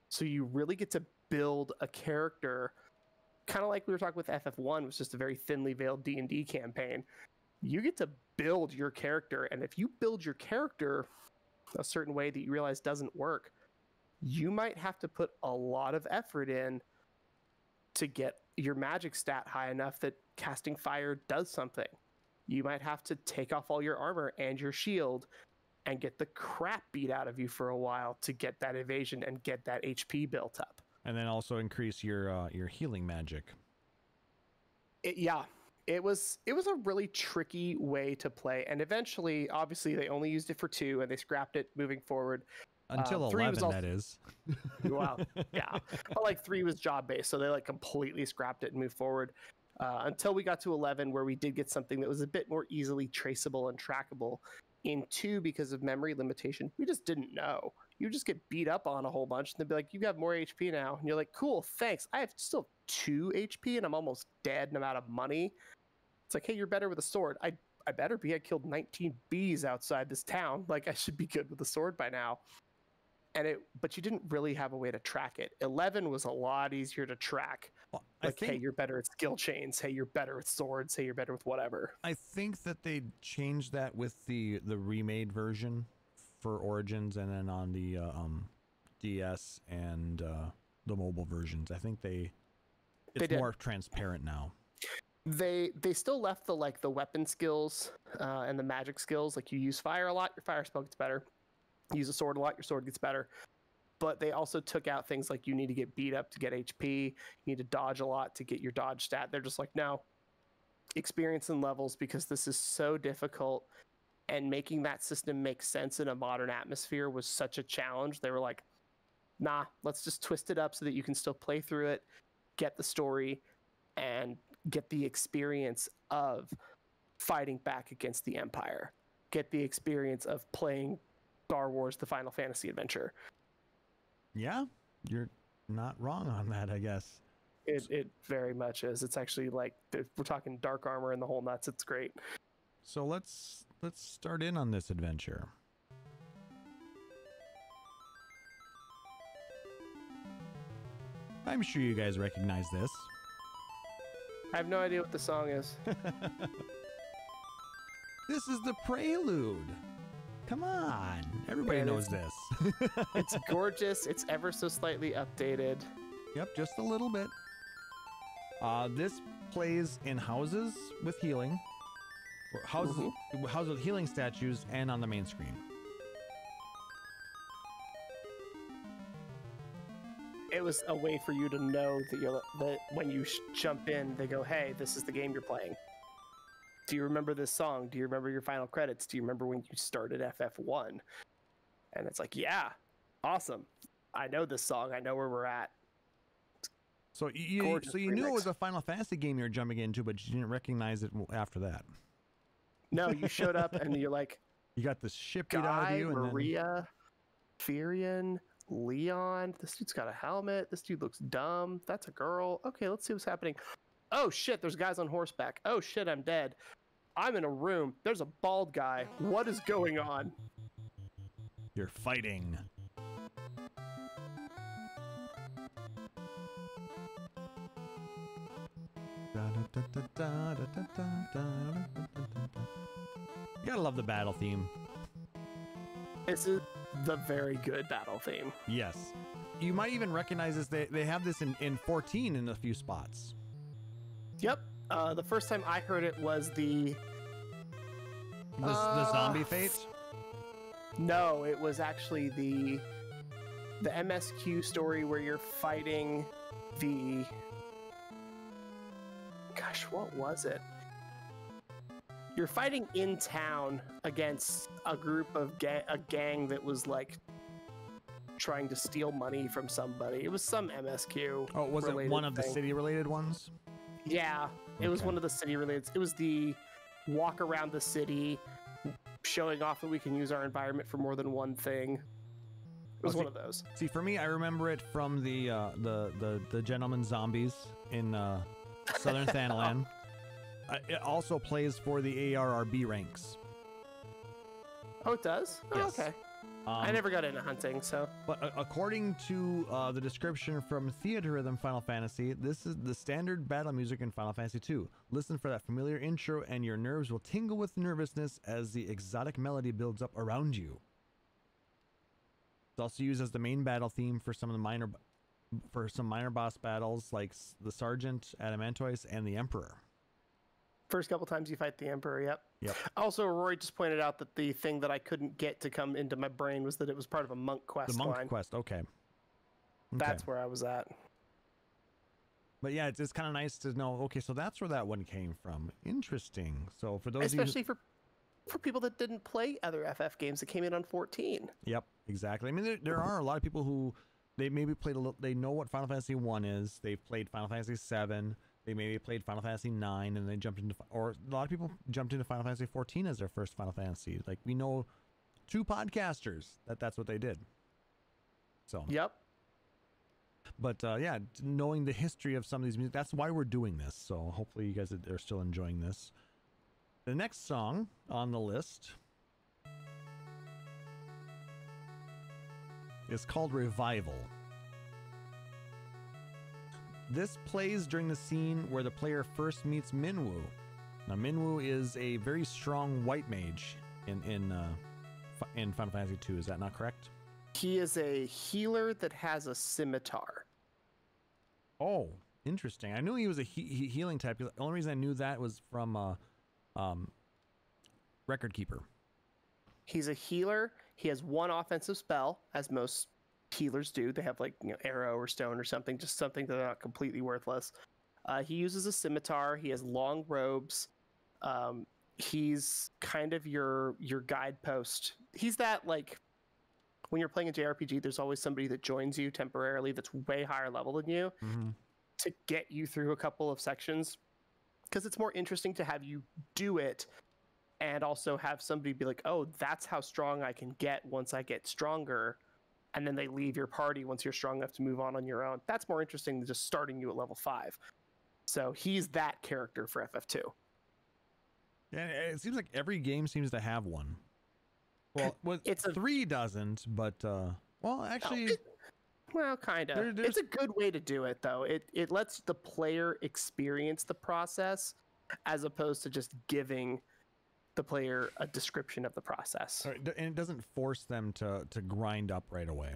So you really get to build a character, kind of like we were talking with FF1, was just a very thinly veiled D&D campaign. You get to build your character, and if you build your character a certain way that you realize doesn't work, you might have to put a lot of effort in to get your magic stat high enough that casting fire does something. You might have to take off all your armor and your shield and get the crap beat out of you for a while to get that evasion and get that HP built up. And then also increase your healing magic. It was a really tricky way to play, and eventually, obviously, they only used it for 2, and they scrapped it moving forward. Until 11, that is. Wow, yeah. But like 3 was job based, so they like completely scrapped it and moved forward. Until we got to 11, where we did get something that was a bit more easily traceable and trackable. In 2, because of memory limitation, we just didn't know. You just get beat up on a whole bunch, and they'd be like, "You have more HP now," and you're like, "Cool, thanks. I have still 2 HP, and I'm almost dead, and I'm out of money." It's like, "Hey, you're better with a sword." I better be. I killed 19 bees outside this town. Like, I should be good with a sword by now. But you didn't really have a way to track it. 11 was a lot easier to track. Well, like, hey, you're better at skill chains. Hey, you're better with swords. Hey, you're better with whatever. I think that they changed that with the remade version for Origins, and then on the DS and the mobile versions. I think it's more transparent now. They still left the weapon skills and the magic skills. Like, you use fire a lot, your fire spell gets better. You use a sword a lot, your sword gets better. But they also took out things like you need to get beat up to get HP. You need to dodge a lot to get your dodge stat. They're just like, no, experience and levels, because this is so difficult. And making that system make sense in a modern atmosphere was such a challenge. They were like, nah, let's just twist it up so that you can still play through it, get the story, and get the experience of fighting back against the Empire. Get the experience of playing Star Wars: The Final Fantasy Adventure. Yeah, you're not wrong on that, I guess. It very much is. It's actually like, if we're talking dark armor and the whole nuts, it's great. So let's start in on this adventure. I'm sure you guys recognize this. I have no idea what the song is. This is the prelude. Come on, everybody knows this. It's gorgeous. It's ever so slightly updated. Yep, just a little bit. This plays in houses with healing, or houses with healing statues, and on the main screen. It was a way for you to know that when you jump in, they go, "Hey, this is the game you're playing. Do you remember this song? Do you remember your final credits? Do you remember when you started FF1?" And it's like, yeah, awesome. I know this song. I know where we're at. So you knew it was a Final Fantasy game you were jumping into, but you didn't recognize it after that. No, you showed up and you're like, you got the ship beat out of you, and Maria, Firion, Leon. This dude's got a helmet. This dude looks dumb. That's a girl. Okay, let's see what's happening. Oh shit, there's guys on horseback. Oh shit, I'm dead. I'm in a room. There's a bald guy. What is going on? You're fighting. You gotta love the battle theme. This is the very good battle theme. Yes. You might even recognize this. They have this in 14 in a few spots. Yep. The first time I heard it was the zombie fate? No, it was actually the MSQ story where you're fighting the... Gosh, what was it? You're fighting in town against a group of a gang that was like trying to steal money from somebody. It was some MSQ. Oh, was it one of the city related ones? Yeah, it was one of the city related. It was the walk around the city, showing off that we can use our environment for more than one thing. It was one of those. See, for me, I remember it from the gentleman zombies in Southern Thanalan. It also plays for the ARRB ranks. Oh, it does? Oh, yes. Okay. I never got into hunting, so. But according to the description from Theater Rhythm Final Fantasy, this is the standard battle music in Final Fantasy II. Listen for that familiar intro and your nerves will tingle with nervousness as the exotic melody builds up around you. It's also used as the main battle theme for some of the minor boss battles like the Sergeant, Adamantoise, and the Emperor. First couple times you fight the Emperor, yep. Also, Rory just pointed out that the thing that I couldn't get to come into my brain was that it was part of a monk quest The monk line. quest, okay. That's where I was at. But yeah, it's kind of nice to know, okay, so that's where that one came from. Interesting. So for those Especially for people that didn't play other FF games that came in on 14. Yep, exactly. I mean, there are a lot of people who, they maybe played a little, they know what Final Fantasy 1 is, they've played Final Fantasy 7, they maybe played Final Fantasy 9, and they jumped into, or a lot of people jumped into Final Fantasy 14 as their first Final Fantasy. Like, we know 2 podcasters that's what they did. So. Yep. But yeah, knowing the history of some of these music, that's why we're doing this. So hopefully you guys are still enjoying this. The next song on the list is called Revival. This plays during the scene where the player first meets Minwu. Now Minwu is a very strong white mage in Final Fantasy II. Is that not correct? He is a healer that has a scimitar. Oh, interesting. I knew he was a healing type. The only reason I knew that was from Record Keeper. He's a healer. He has one offensive spell, as most healers do. They have like arrow or stone or something, just something that are not completely worthless. He uses a scimitar. He has long robes. He's kind of your guidepost. He's that, like, when you're playing a JRPG, there's always somebody that joins you temporarily that's way higher level than you to get you through a couple of sections, because it's more interesting to have you do it and also have somebody be like, oh, that's how strong I can get once I get stronger, and then they leave your party once you're strong enough to move on your own. That's more interesting than just starting you at level 5. So he's that character for FF2. Yeah, it seems like every game seems to have one. Well, 3 doesn't, but well, actually, well, kind of. It's a good way to do it, though. It lets the player experience the process as opposed to just giving the player a description of the process. And it doesn't force them to grind up right away.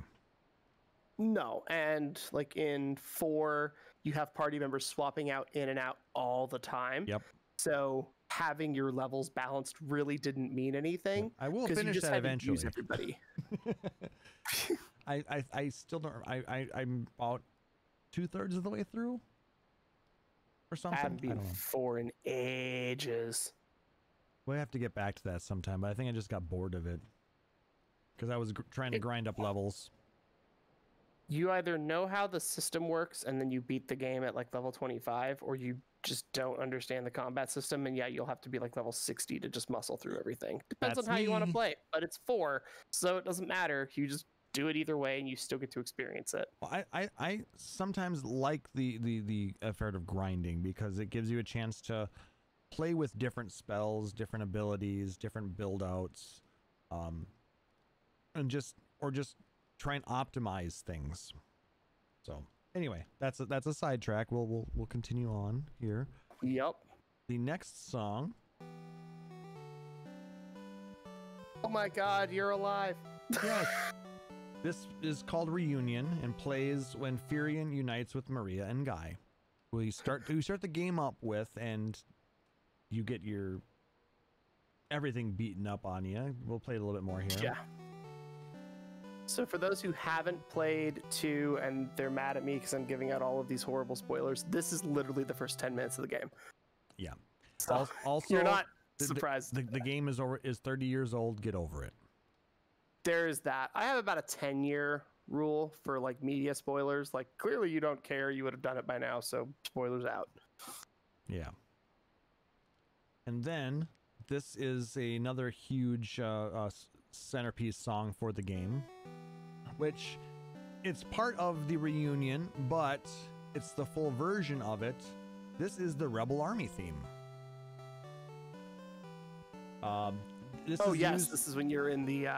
No, and like in 4, you have party members swapping out in and out all the time. Yep. So having your levels balanced really didn't mean anything. I will finish that eventually. Use everybody. I still don't. I'm about 2/3 of the way through, or something. I haven't been 4 in ages. We'll have to get back to that sometime, but I think I just got bored of it. because I was trying to grind up levels. You either know how the system works and then you beat the game at like level 25, or you just don't understand the combat system, and yeah, you'll have to be like level 60 to just muscle through everything. Depends That's on how you want to me. play, but it's 4, so it doesn't matter. You just do it either way, and you still get to experience it. Well, I sometimes like the effort of grinding because it gives you a chance to play with different spells, different abilities, different build outs, and just try and optimize things. So anyway, that's a sidetrack. We'll continue on here. Yep. The next song. Oh my God, you're alive. Yes. This is called Reunion and plays when Firion unites with Maria and Guy. We start the game up with, and you get your everything beaten up on you. We'll play a little bit more here. Yeah. So for those who haven't played 2 and they're mad at me because I'm giving out all of these horrible spoilers, this is literally the first 10 minutes of the game. Yeah. So Also, you're not surprised. The game is 30 years old. Get over it. There is that. I have about a 10-year rule for like media spoilers. Like, clearly you don't care. You would have done it by now, so spoilers out. Yeah. And then this is another huge centerpiece song for the game, which it's part of the Reunion, but it's the full version of it. This is the Rebel Army theme. This is when you're in the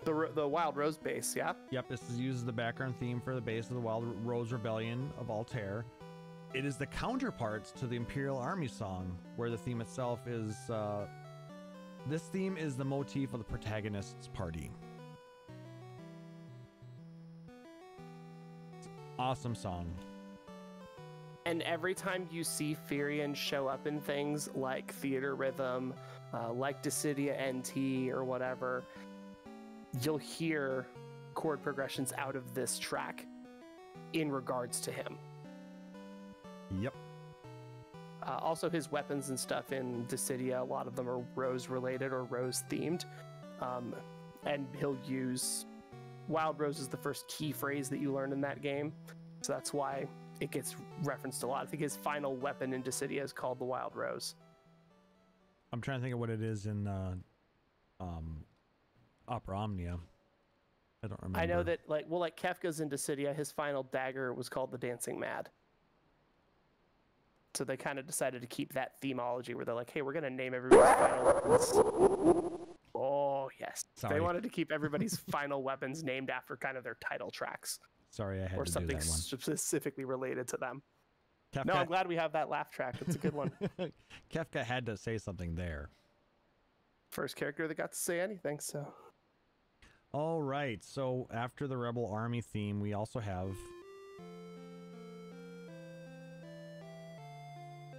Wild Rose base, yeah? Yep, this is used as the background theme for the base of the Wild Rose Rebellion of Altair. It is the counterpart to the Imperial Army song, where the theme itself is... this theme is the motif of the protagonist's party. Awesome song. And every time you see Firion show up in things like Theater Rhythm, like Dissidia NT or whatever, you'll hear chord progressions out of this track in regards to him. Yep. Also, his weapons and stuff in Dissidia, a lot of them are Rose related or Rose themed. And he'll use Wild Rose is the first key phrase that you learn in that game. So that's why it gets referenced a lot. I think his final weapon in Dissidia is called the Wild Rose. I'm trying to think of what it is in Opera Omnia. I don't remember. I know that like Kefka's in Dissidia, his final dagger was called the Dancing Mad. So they kind of decided to keep that themology where they're like, hey, we're going to name everybody's final weapons. Oh, yes. Sorry. They wanted to keep everybody's final weapons named after kind of their title tracks. Sorry, I had or to something do that one. specifically related to them. Kefka, No, I'm glad we have that laugh track. It's a good one. Kefka had to say something there. First character that got to say anything, so. All right, so after the Rebel Army theme, we also have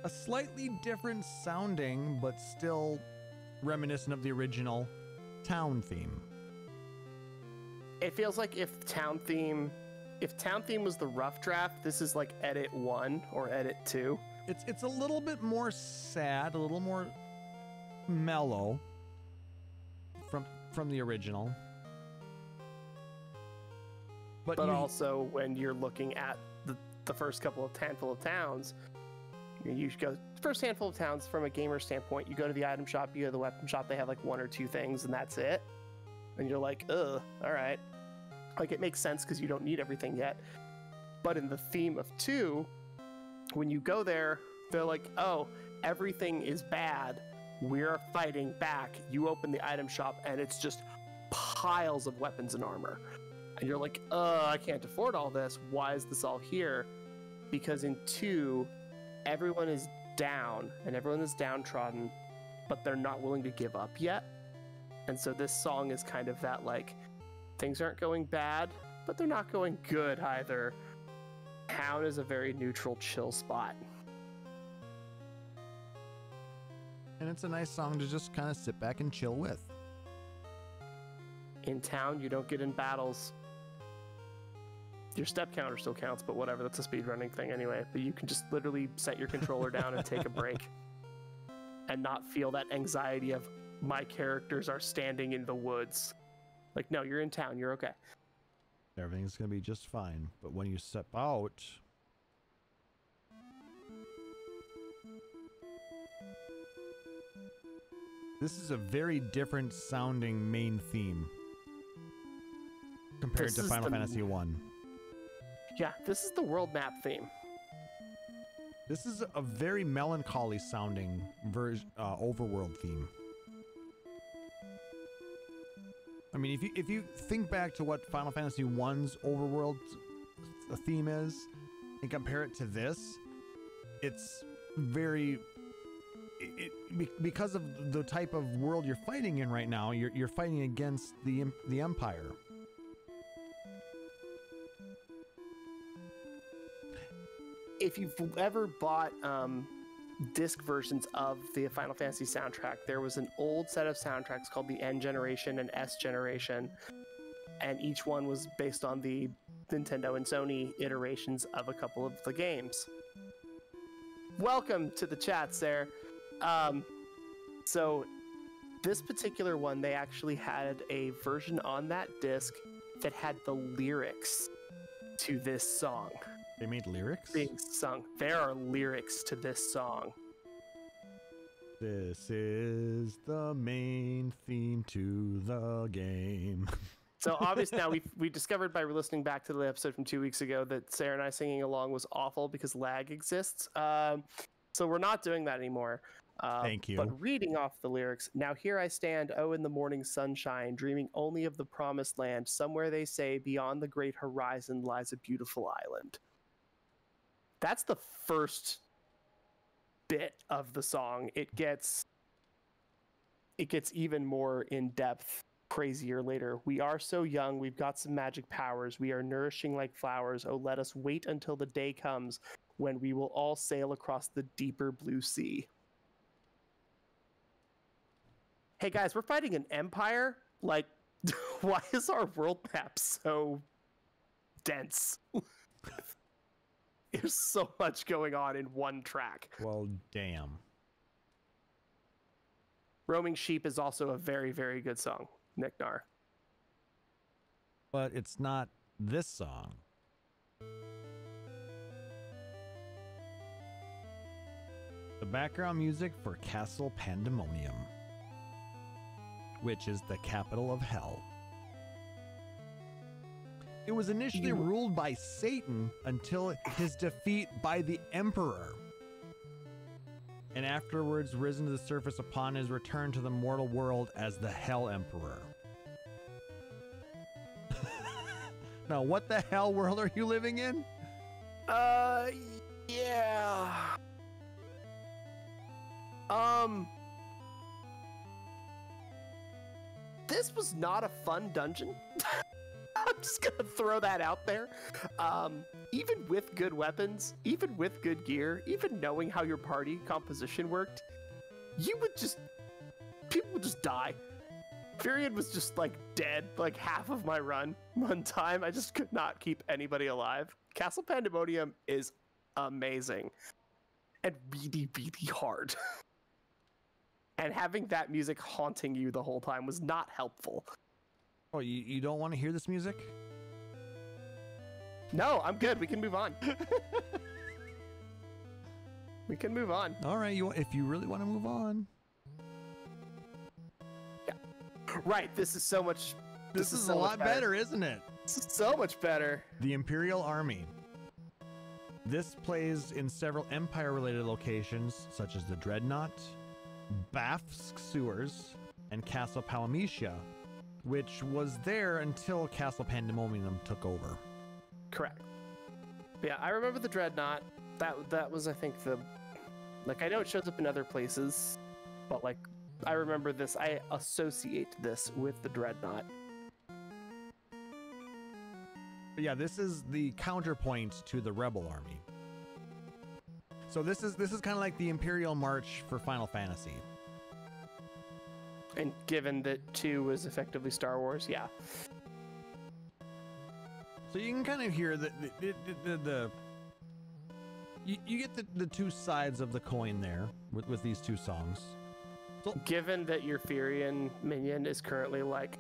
a slightly different sounding, but still reminiscent of the original Town theme. It feels like if Town theme was the rough draft, this is like edit 1 or edit 2. It's a little bit more sad, a little more mellow from the original. But also when you're looking at the first handful of towns, you go first handful of towns from a gamer standpoint, you go to the item shop, you go to the weapon shop, they have like 1 or 2 things and that's it. And you're like, ugh, all right. Like it makes sense because you don't need everything yet. But in the theme of 2, when you go there, they're like, oh, everything is bad. We're fighting back. You open the item shop and it's just piles of weapons and armor. And you're like, I can't afford all this. Why is this all here? Because in 2, everyone is down and everyone is downtrodden, but they're not willing to give up yet. And so this song is kind of that, like, things aren't going bad, but they're not going good either. Town is a very neutral, chill spot. And it's a nice song to just kind of sit back and chill with. In Town, you don't get in battles. Your step counter still counts, but whatever, that's a speedrunning thing anyway. But you can just literally set your controller down and take a break. And not feel that anxiety of, my characters are standing in the woods. Like, no, you're in town. You're okay. Everything's going to be just fine. But when you step out... This is a very different sounding main theme compared to Final Fantasy 1. Yeah, this is the world map theme. This is a very melancholy sounding overworld theme. I mean, if you think back to what Final Fantasy 1's overworld theme is and compare it to this, it's very... because of the type of world you're fighting in right now, you're fighting against the Empire. If you've ever bought disc versions of the Final Fantasy soundtrack, there was an old set of soundtracks called the N Generation and S Generation, and each one was based on the Nintendo and Sony iterations of a couple of the games. Welcome to the chat, Sarah. So this particular one, they actually had a version on that disc that had the lyrics to this song. They made lyrics? Being sung. There are lyrics to this song. This is the main theme to the game. So obviously now we discovered by listening back to the episode from 2 weeks ago that Sarah and I singing along was awful because lag exists. So we're not doing that anymore. Thank you. But reading off the lyrics, now here I stand, oh, in the morning sunshine, dreaming only of the promised land. Somewhere they say beyond the great horizon lies a beautiful island. That's the first bit of the song. It gets even more in depth, crazier later. We are so young, we've got some magic powers. We are nourishing like flowers. Oh, let us wait until the day comes when we will all sail across the deeper blue sea. Hey guys, we're fighting an empire? Like, why is our world map so dense? There's so much going on in one track. Well, damn. Roaming Sheep is also a very, very good song, Nick Nar. But it's not this song. The background music for Castle Pandemonium, which is the capital of hell. It was initially ruled by Satan until his defeat by the Emperor, and afterwards risen to the surface upon his return to the mortal world as the Hell Emperor. Now, what the hell world are you living in? Yeah. This was not a fun dungeon. I'm just gonna throw that out there. Even with good weapons, even with good gear, even knowing how your party composition worked, people would just die. Furion was just like dead like half of my run one time. I just could not keep anybody alive. Castle Pandemonium is amazing and really, really hard. And having that music haunting you the whole time was not helpful. Oh, you don't want to hear this music? No, I'm good. We can move on. We can move on. All right, if you really want to move on. Yeah. Right, this is so much... This is a lot better, isn't it? This is so much better. The Imperial Army. This plays in several Empire-related locations, such as the Dreadnought, Bafsk Sewers, and Castle Palamecia, which was there until Castle Pandemonium took over. Correct. Yeah, I remember the Dreadnought. That was, I think, like, I know it shows up in other places, but, like, I remember this. I associate this with the Dreadnought. But yeah, this is the counterpoint to the Rebel Army. So this is kind of like the Imperial March for Final Fantasy. And given that 2 was effectively Star Wars, yeah. So you can kind of hear you get the two sides of the coin there with these two songs. So, given that your Furion minion is currently like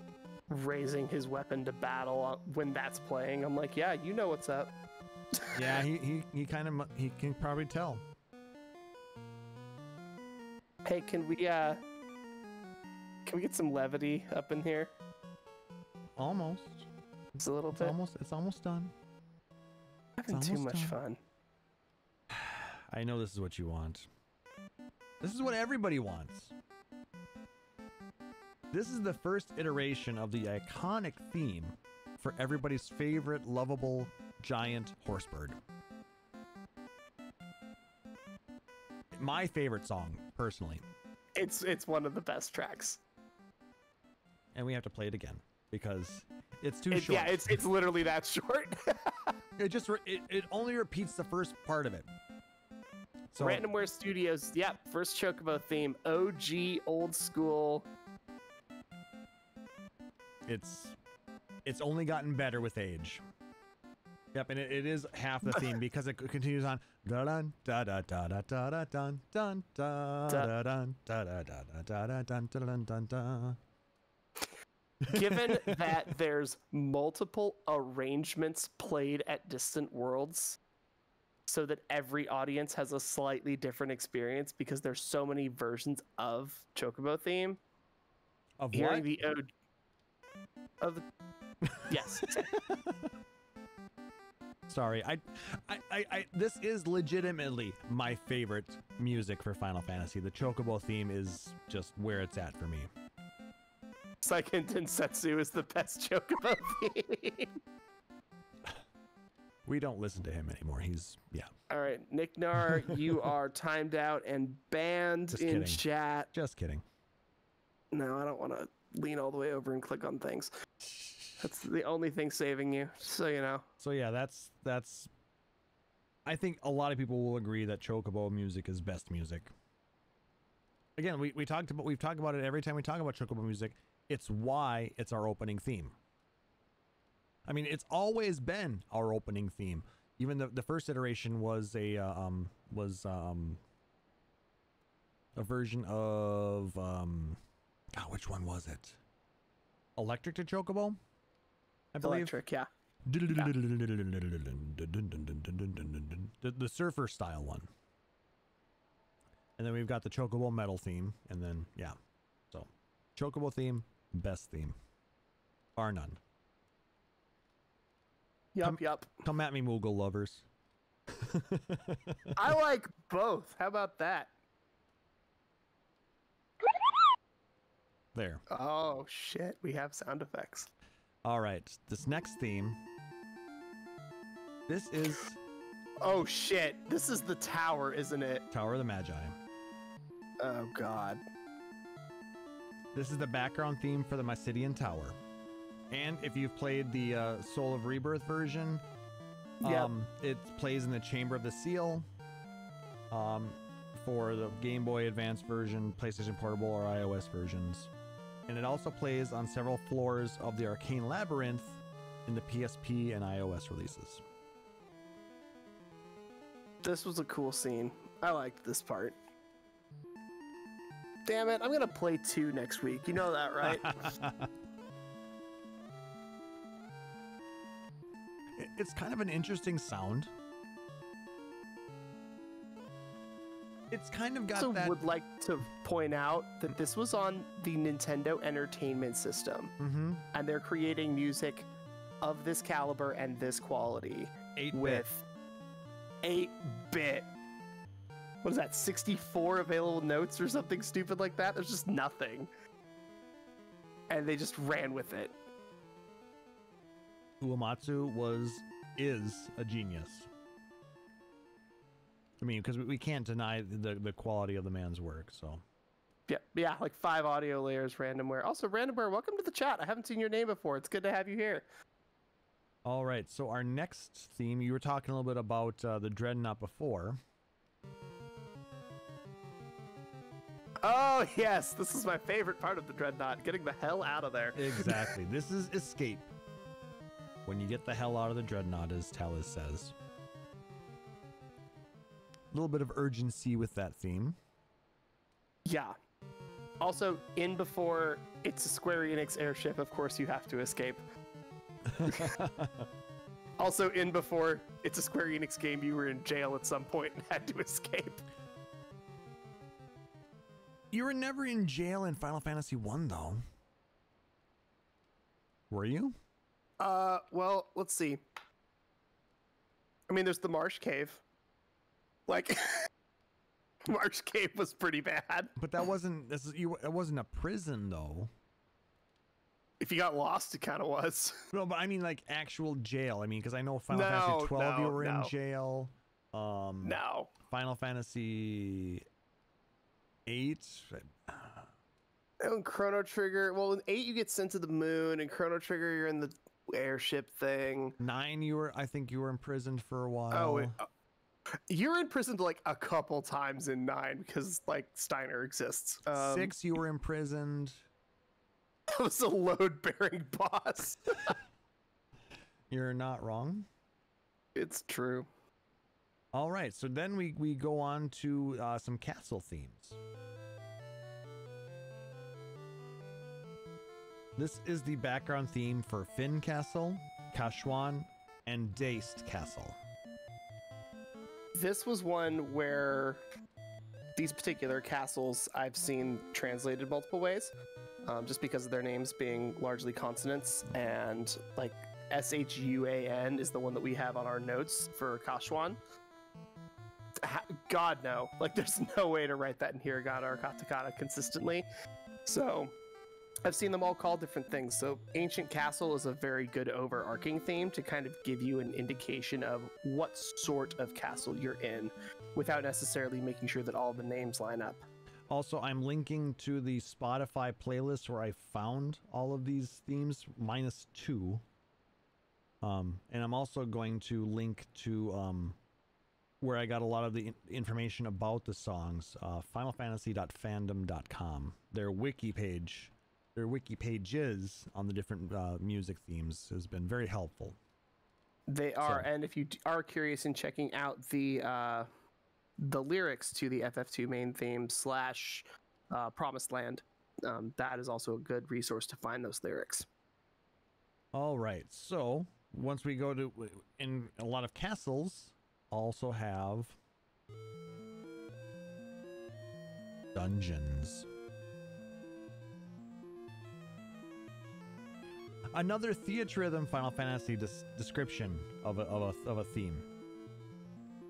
raising his weapon to battle when that's playing. I'm like, yeah, you know what's up. Yeah, he can probably tell. Hey, can we get some levity up in here? Almost. It's a little bit. It's almost done. Having too much fun. I know this is what you want. This is what everybody wants. This is the first iteration of the iconic theme for everybody's favorite lovable giant horsebird. My favorite song, personally. It's one of the best tracks. And we have to play it again because it's too short. Yeah, it's literally that short. it only repeats the first part of it. So, Randomware Studios, yep, first Chocobo theme, OG, old school. It's only gotten better with age. Yep, and it is half the theme because it continues on. Dun da da da da da da dun dun da da dun da da da da da dun dun dun dun. Given that there's multiple arrangements played at distant worlds, so that every audience has a slightly different experience because there's so many versions of Chocobo theme. Of hearing what? The of the, yes. Sorry, I this is legitimately my favorite music for Final Fantasy. The Chocobo theme is just where it's at for me. Seiken Densetsu is the best Chocobo theme. We don't listen to him anymore. Yeah. All right, Nick Nar, you are timed out and banned Just in kidding. chat. Just kidding. No, I don't want to lean all the way over and click on things. That's the only thing saving you, so you know. So yeah, that's. I think a lot of people will agree that Chocobo music is best music. Again, we've talked about it every time we talk about Chocobo music. It's why it's our opening theme. I mean, it's always been our opening theme. Even the first iteration was a version of which one was it? Electric to Chocobo, I believe. Electric, yeah. The surfer style one. And then we've got the Chocobo metal theme, and then yeah. So Chocobo theme, best theme. Bar none. Yup. Come at me, Moogle lovers. I like both. How about that? There. Oh shit, we have sound effects. All right, this next theme. This is Oh shit, this is the tower, isn't it? Tower of the Magi. Oh god. This is the background theme for the Mysidian Tower. And if you've played the Soul of Rebirth version, it plays in the Chamber of the Seal. For the Game Boy Advance version, PlayStation Portable, or iOS versions. And it also plays on several floors of the Arcane Labyrinth in the PSP and iOS releases. This was a cool scene. I liked this part. Damn it, I'm gonna play 2 next week. You know that, right? It's kind of an interesting sound. It's kind of got that. Would like to point out that this was on the Nintendo Entertainment System, and they're creating music of this caliber and this quality 8-bit. with 8-bit. What is that? 64 available notes or something stupid like that? There's just nothing, and they just ran with it. Uematsu is a genius. I mean, because we can't deny the quality of the man's work, so. Yeah, like 5 audio layers, Randomware. Also, Randomware, welcome to the chat. I haven't seen your name before. It's good to have you here. All right, so our next theme, you were talking a little bit about the Dreadnought before. Oh, yes. This is my favorite part of the Dreadnought, getting the hell out of there. Exactly. This is escape. When you get the hell out of the Dreadnought, as Taliz says. A little bit of urgency with that theme. Yeah. Also, in before it's a Square Enix airship, of course you have to escape. Also, in before it's a Square Enix game, you were in jail at some point and had to escape. You were never in jail in Final Fantasy 1, though. Were you? Well, let's see. I mean, there's the Marsh Cave. Like, Marsh Cave was pretty bad. But that wasn't, it wasn't a prison, though. If you got lost, it kind of was. No, but I mean, like, actual jail. I mean, because I know Final Fantasy 12, you were in jail. No. Final Fantasy 8. And Chrono Trigger, well, in 8 you get sent to the moon, and Chrono Trigger you're in the airship thing. 9 I think you were imprisoned for a while. Oh, you're imprisoned like a couple times in 9 because like Steiner exists. 6 you were imprisoned. That was a load-bearing boss. You're not wrong. It's true. All right, so then we go on to some castle themes. This is the background theme for Finn Castle, Kashwan, and Deist Castle. This was one where these particular castles I've seen translated multiple ways, just because of their names being largely consonants, and like Shuan is the one that we have on our notes for Kashwan. God, no. Like, there's no way to write that in hiragana or katakana consistently. So I've seen them all called different things. So Ancient Castle is a very good overarching theme to kind of give you an indication of what sort of castle you're in without necessarily making sure that all the names line up. Also, I'm linking to the Spotify playlist where I found all of these themes, -2. And I'm also going to link to where I got a lot of the information about the songs, finalfantasy.fandom.com. Their wiki page, their wiki pages on the different music themes has been very helpful. They are, and if you are curious in checking out the lyrics to the FF2 main theme / Promised Land, that is also a good resource to find those lyrics. All right, so once we go to, in a lot of castles, also have dungeons. Another theatrhythm Final Fantasy description of a theme.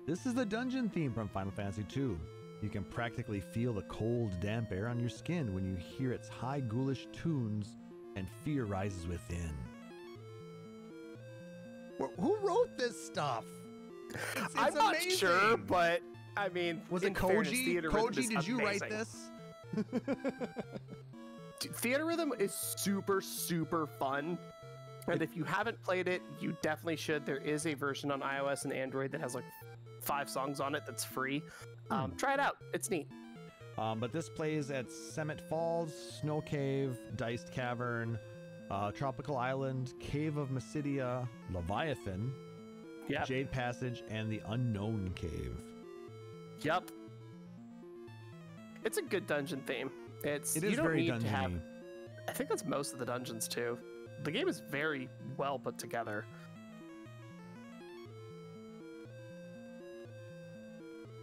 This is the dungeon theme from Final Fantasy 2. You can practically feel the cold, damp air on your skin when you hear its high ghoulish tunes, and fear rises within. Who wrote this stuff? It's I'm not amazing. sure, but I mean, was it Koji? Koji, did you write this? Theater Rhythm is super, super fun. And if you haven't played it, you definitely should. There is a version on iOS and Android that has like 5 songs on it that's free. Try it out. It's neat. But this plays at Summit Falls, Snow Cave, Diced Cavern, Tropical Island, Cave of Mysidia, Leviathan, Yep. Jade Passage, and the Unknown Cave. Yep. It's a good dungeon theme. It is very dungeony. I think that's most of the dungeons too. The game is very well put together.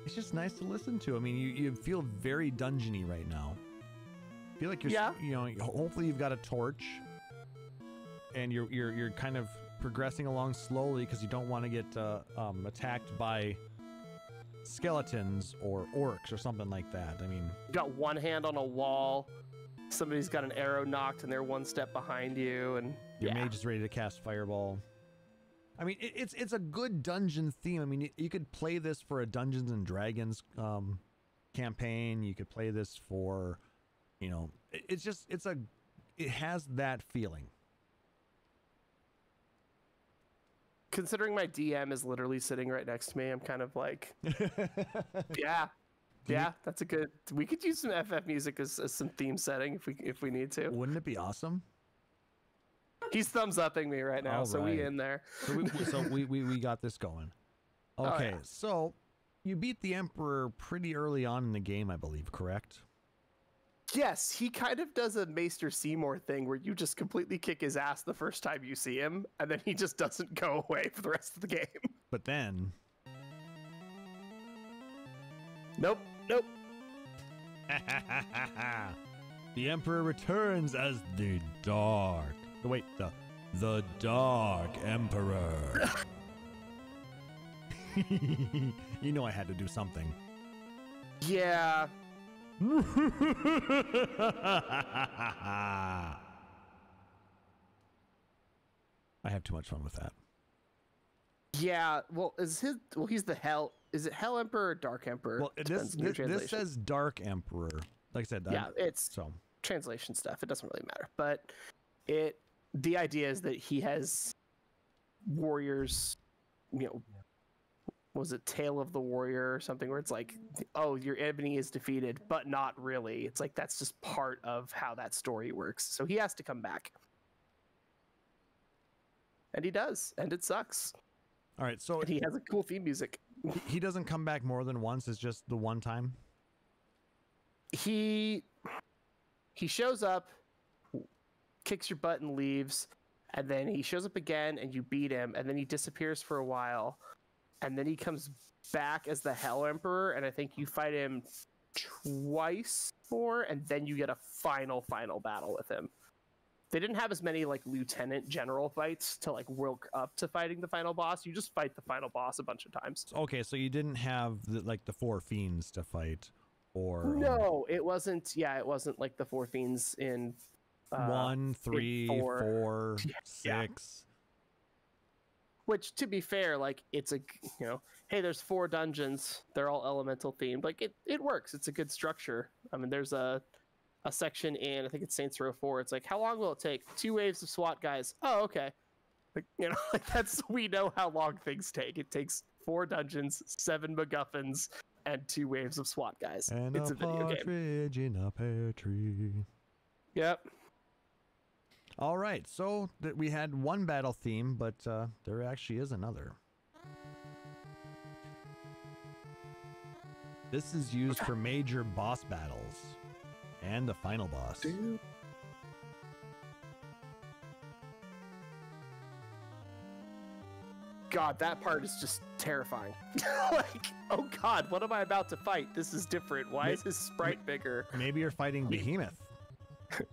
It's just nice to listen to. I mean, you feel very dungeony right now. I feel like you're, you know, hopefully you've got a torch, and you're kind of progressing along slowly because you don't want to get attacked by skeletons or orcs or something like that. I mean, You got one hand on a wall. Somebody's got an arrow knocked, and they're one step behind you, and your mage is ready to cast fireball. I mean, it's a good dungeon theme. I mean, you could play this for a Dungeons and Dragons campaign. You could play this for, you know, it has that feeling. Considering my DM is literally sitting right next to me, I'm kind of like, yeah, that's a good. We could use some FF music as some theme setting if we need to. Wouldn't it be awesome? He's thumbs upping me right now, so we in there. So we got this going. Okay, so you beat the Emperor pretty early on in the game, I believe, correct? Yes, he kind of does a Maester Seymour thing where you just completely kick his ass the first time you see him, and then he just doesn't go away for the rest of the game. But then... Nope, nope. The Emperor returns as the Dark... Wait, the Dark Emperor. You know I had to do something. Yeah. I have too much fun with that. Yeah, well, he's the Hell. Is it Hell Emperor or Dark Emperor? Well, this says Dark Emperor. Like I said, yeah, it's translation stuff. It doesn't really matter. But the idea is that he has warriors, was it Tale of the Warrior or something, where it's like, oh, your enemy is defeated, but not really. It's like, that's just part of how that story works. So he has to come back. And he does, and it sucks. All right, so... And he has a cool theme music. He doesn't come back more than once, it's just the one time? He shows up, kicks your butt and leaves, and then he shows up again and you beat him, and then he disappears for a while, and then he comes back as the Hell Emperor, and I think you fight him twice more, and then you get a final battle with him. They didn't have as many like lieutenant general fights to like work up to fighting the final boss. You just fight the final boss a bunch of times. Okay, so you didn't have the 4 fiends to fight, or no, it wasn't. Yeah, it wasn't like the 4 fiends in 1, 3, 4, 6. Yeah. Which, to be fair, like it's a hey, there's 4 dungeons. They're all elemental themed. Like it works. It's a good structure. I mean, there's a section in, I think it's Saints Row 4. It's like, how long will it take? 2 waves of SWAT guys. Oh, okay. Like, like that's, we know how long things take. It takes 4 dungeons, 7 MacGuffins, and 2 waves of SWAT guys. And it's a video game. In a pear tree. Yep. All right, so we had one battle theme, but there actually is another. This is used for major boss battles and the final boss. God, that part is just terrifying. Like, oh God, what am I about to fight? This is different. Why is his sprite bigger? Maybe you're fighting Behemoth.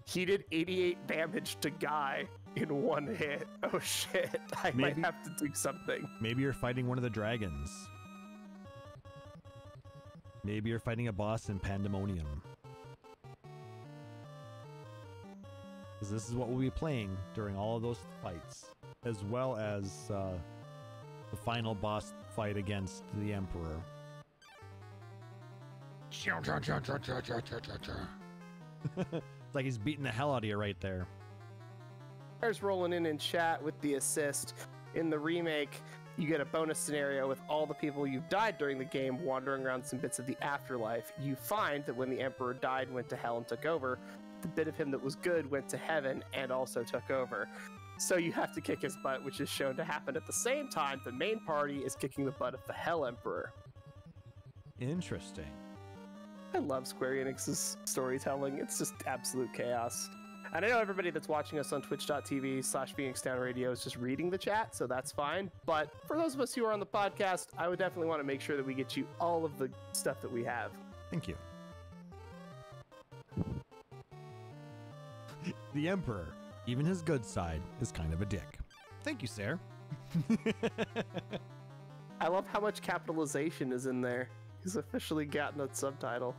He did 88 damage to Guy in 1 hit. Oh shit, I might have to do something. Maybe you're fighting one of the dragons. Maybe you're fighting a boss in Pandemonium. Because this is what we'll be playing during all of those fights, as well as the final boss fight against the Emperor. It's like he's beating the hell out of you right there. There's rolling in chat with the assist. In the remake, you get a bonus scenario with all the people you've died during the game wandering around some bits of the afterlife. You find that when the Emperor died and went to hell and took over, the bit of him that was good went to heaven and also took over. So you have to kick his butt, which is shown to happen at the same time the main party is kicking the butt of the Hell Emperor. Interesting. I love Square Enix's storytelling. It's just absolute chaos. And I know everybody that's watching us on twitch.tv/PhoenixDownRadio is just reading the chat, so that's fine. But for those of us who are on the podcast, I would definitely want to make sure that we get you all of the stuff that we have. Thank you. The Emperor, even his good side, is kind of a dick. Thank you, sir. I love how much capitalization is in there. He's officially gotten a subtitle.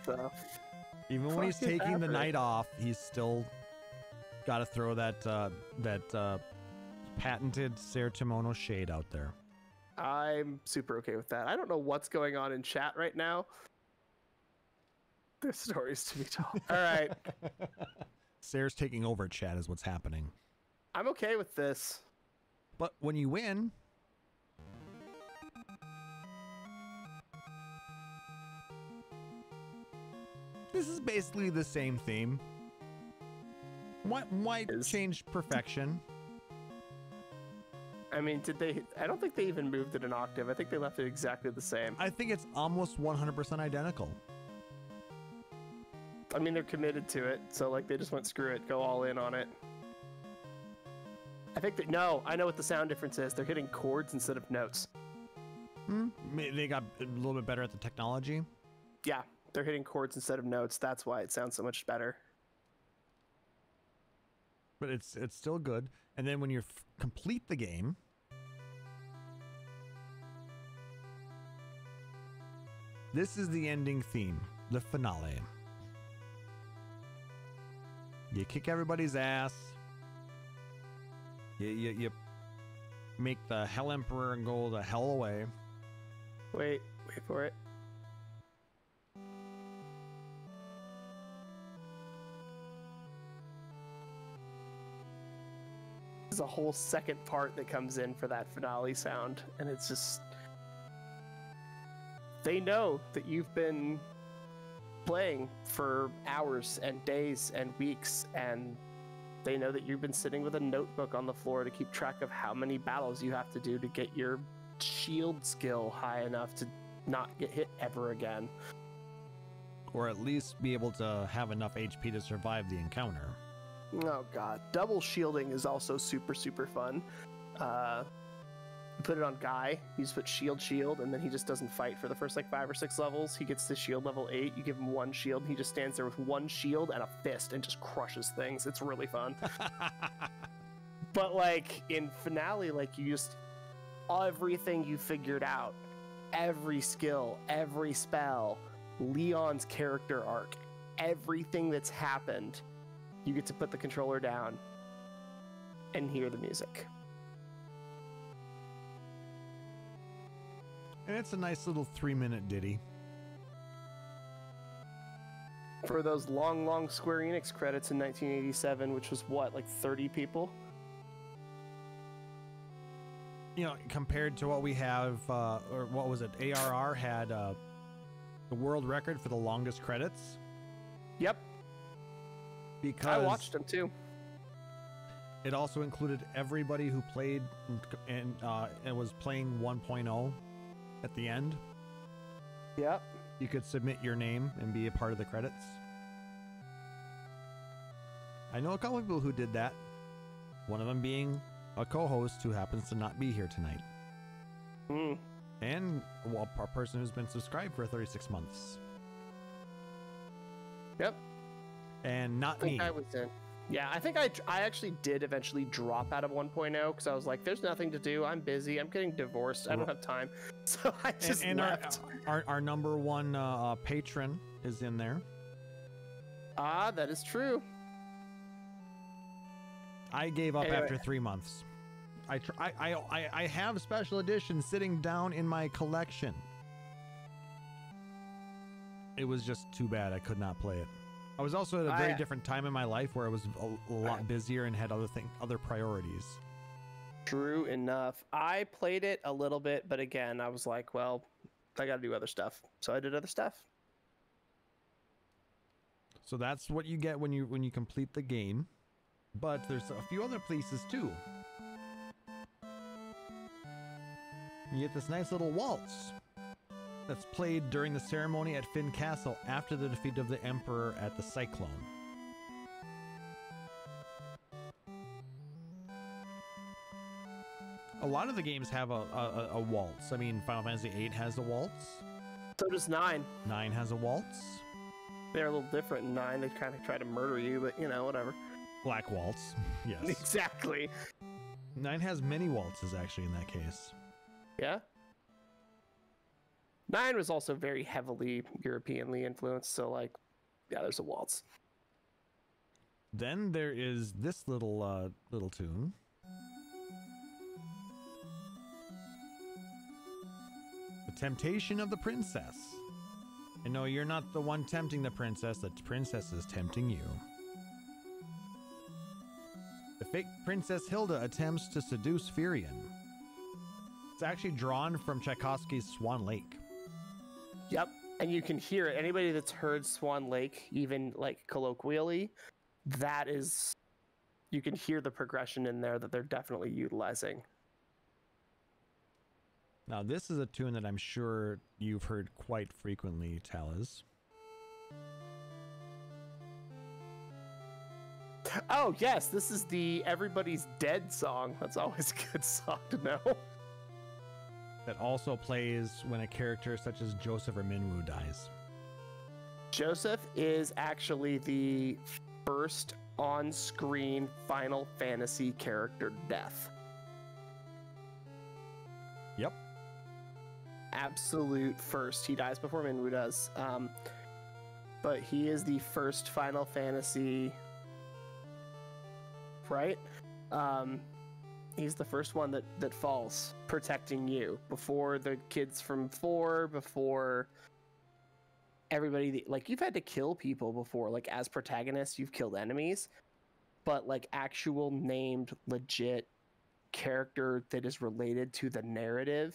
So, even when he's taking the night off, he's still got to throw that patented Sertimono shade out there. I'm super okay with that. I don't know what's going on in chat right now. There's stories to be told. All right. Sarah's taking over chat is what's happening. I'm okay with this. But when you win... This is basically the same theme. Why change perfection? I I mean, did they? I don't think they even moved it an octave. I think they left it exactly the same. I think it's almost 100% identical. I mean, they're committed to it, so like they just went screw it, go all in on it. I think that no, I know what the sound difference is. They're hitting chords instead of notes. They got a little bit better at the technology. Yeah, they're hitting chords instead of notes. That's why it sounds so much better. But it's still good. And then when you complete the game, this is the ending theme, the finale. You kick everybody's ass. You make the Hell Emperor and go the hell away. Wait for it. There's a whole second part that comes in for that finale sound, and it's just... They know that you've been playing for hours and days and weeks, and they know that you've been sitting with a notebook on the floor to keep track of how many battles you have to do to get your shield skill high enough to not get hit ever again. Or at least be able to have enough HP to survive the encounter. Oh god, double shielding is also super fun. You put it on Guy, you just put shield, and then he just doesn't fight for the first like 5 or 6 levels. He gets to shield level 8, you give him 1 shield, and he just stands there with 1 shield and a fist and just crushes things. It's really fun. But like in finale, like you just, everything you figured out, every skill, every spell, Leon's character arc, everything that's happened, you get to put the controller down and hear the music. And it's a nice little 3-minute ditty. For those long Square Enix credits in 1987, which was what, like 30 people? You know, compared to what we have, or what was it? ARR had the world record for the longest credits. Yep. Because I watched them too. It also included everybody who played and was playing 1.0 at the end. Yep. You could submit your name and be a part of the credits. I know a couple people who did that. One of them being a co-host who happens to not be here tonight. And a person who's been subscribed for 36 months. Yep. And not me. I was in. Yeah, I think I actually did eventually drop out of 1.0 because I was like, there's nothing to do. I'm busy. I'm getting divorced. I don't have time. So I just left. Our number one patron is in there. Ah, that is true. I gave up after 3 months. I have special editions sitting down in my collection. It was just too bad I could not play it. I was also at a very different time in my life where I was a lot busier and had other priorities. True enough. I played it a little bit, but again, I was like, well, I got to do other stuff. So I did other stuff. So that's what you get when you complete the game. But there's a few other places too. You get this nice little waltz that's played during the ceremony at Finn Castle after the defeat of the Emperor at the Cyclone. A lot of the games have a waltz. I mean, Final Fantasy VIII has a waltz. So does 9. 9 has a waltz. They're a little different in 9. They kind of try to murder you, but you know, whatever. Black waltz, yes. Exactly. 9 has many waltzes, actually, in that case. Yeah? 9 was also very heavily Europeanly influenced, so like, yeah, there's a waltz. Then there is this little tune. The Temptation of the Princess. And no, you're not the one tempting the princess is tempting you. The fake Princess Hilda attempts to seduce Firion. It's actually drawn from Tchaikovsky's Swan Lake. Yep, and you can hear it. Anybody that's heard Swan Lake, even like colloquially, that is, you can hear the progression in there that they're definitely utilizing. Now, this is a tune that I'm sure you've heard quite frequently, Taliz. Oh, yes, this is the Everybody's Dead song. That's always a good song to know. That also plays when a character such as Joseph or Minwoo dies. Joseph is actually the first on-screen Final Fantasy character death. Yep. Absolute first. He dies before Minwoo does. But he is the first Final Fantasy, right? He's the first one that falls, protecting you before the kids from 4, before everybody. Like, you've had to kill people before, like as protagonists, you've killed enemies, but like actual named legit character that is related to the narrative,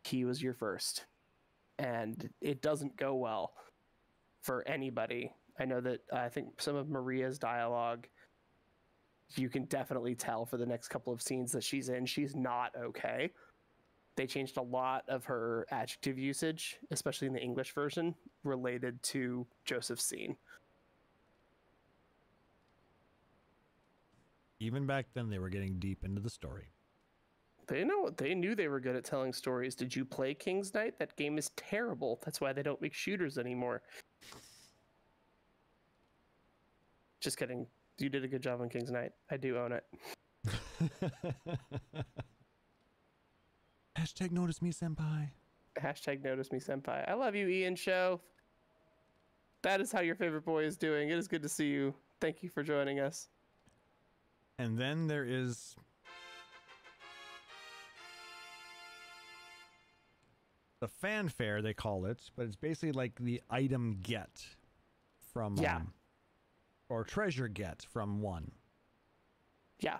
he was your first, and it doesn't go well for anybody. I know that I think some of Maria's dialogue, you can definitely tell for the next couple of scenes that she's in, she's not okay. They changed a lot of her adjective usage, especially in the English version, related to Joseph's scene. Even back then, they were getting deep into the story. They knew they were good at telling stories. Did you play King's Knight? That game is terrible. That's why they don't make shooters anymore. Just kidding. You did a good job on King's Knight. I do own it. Hashtag notice me, senpai. Hashtag notice me, senpai. I love you, Ian Show. That is how your favorite boy is doing. It is good to see you. Thank you for joining us. And then there is the fanfare, they call it, but it's basically like the item get from or treasure get from 1. Yeah.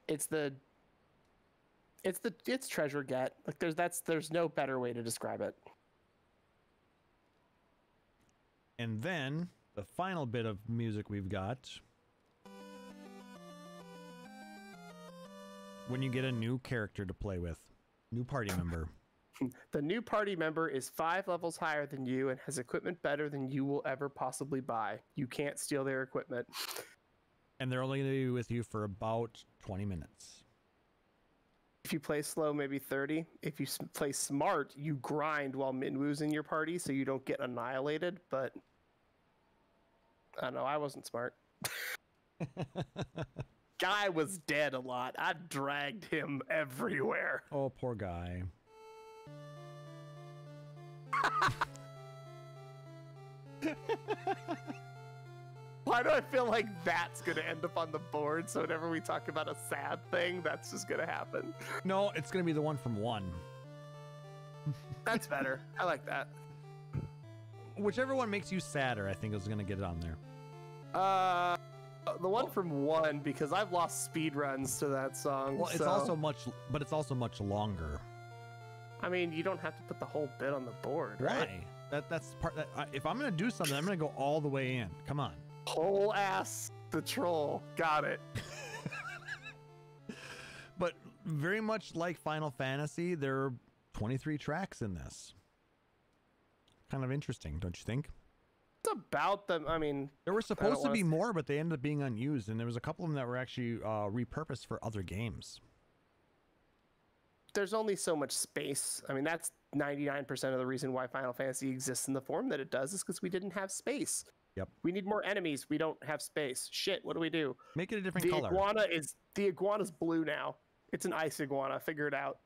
It's treasure get. Like there's no better way to describe it. And then the final bit of music we've got, when you get a new character to play with, new party member. The new party member is 5 levels higher than you and has equipment better than you will ever possibly buy. You can't steal their equipment. And they're only going to be with you for about 20 minutes. If you play slow, maybe 30. If you play smart, you grind while Minwoo's in your party so you don't get annihilated. But I don't know, I wasn't smart. Guy was dead a lot. I dragged him everywhere. Oh, poor guy. Why do I feel like that's going to end up on the board? So whenever we talk about a sad thing, that's just going to happen. No, it's going to be the one from 1. That's better. I like that. Whichever one makes you sadder, I think is going to get it on there. The one from 1, because I've lost speed runs to that song. Well, it's also much longer. I mean, you don't have to put the whole bit on the board, right? Why? That's part that if I'm going to do something, I'm going to go all the way in. Come on. Whole ass the troll. Got it. But very much like Final Fantasy, there are 23 tracks in this. Kind of interesting, don't you think? It's about them. I mean, there were supposed to be more, but they ended up being unused, and there was a couple of them that were actually repurposed for other games. There's only so much space. I mean, that's 99% of the reason why Final Fantasy exists in the form that it does is because we didn't have space. Yep. We need more enemies. We don't have space. Shit, what do we do? Make it a different color. The iguana's blue now. It's an ice iguana. Figure it out.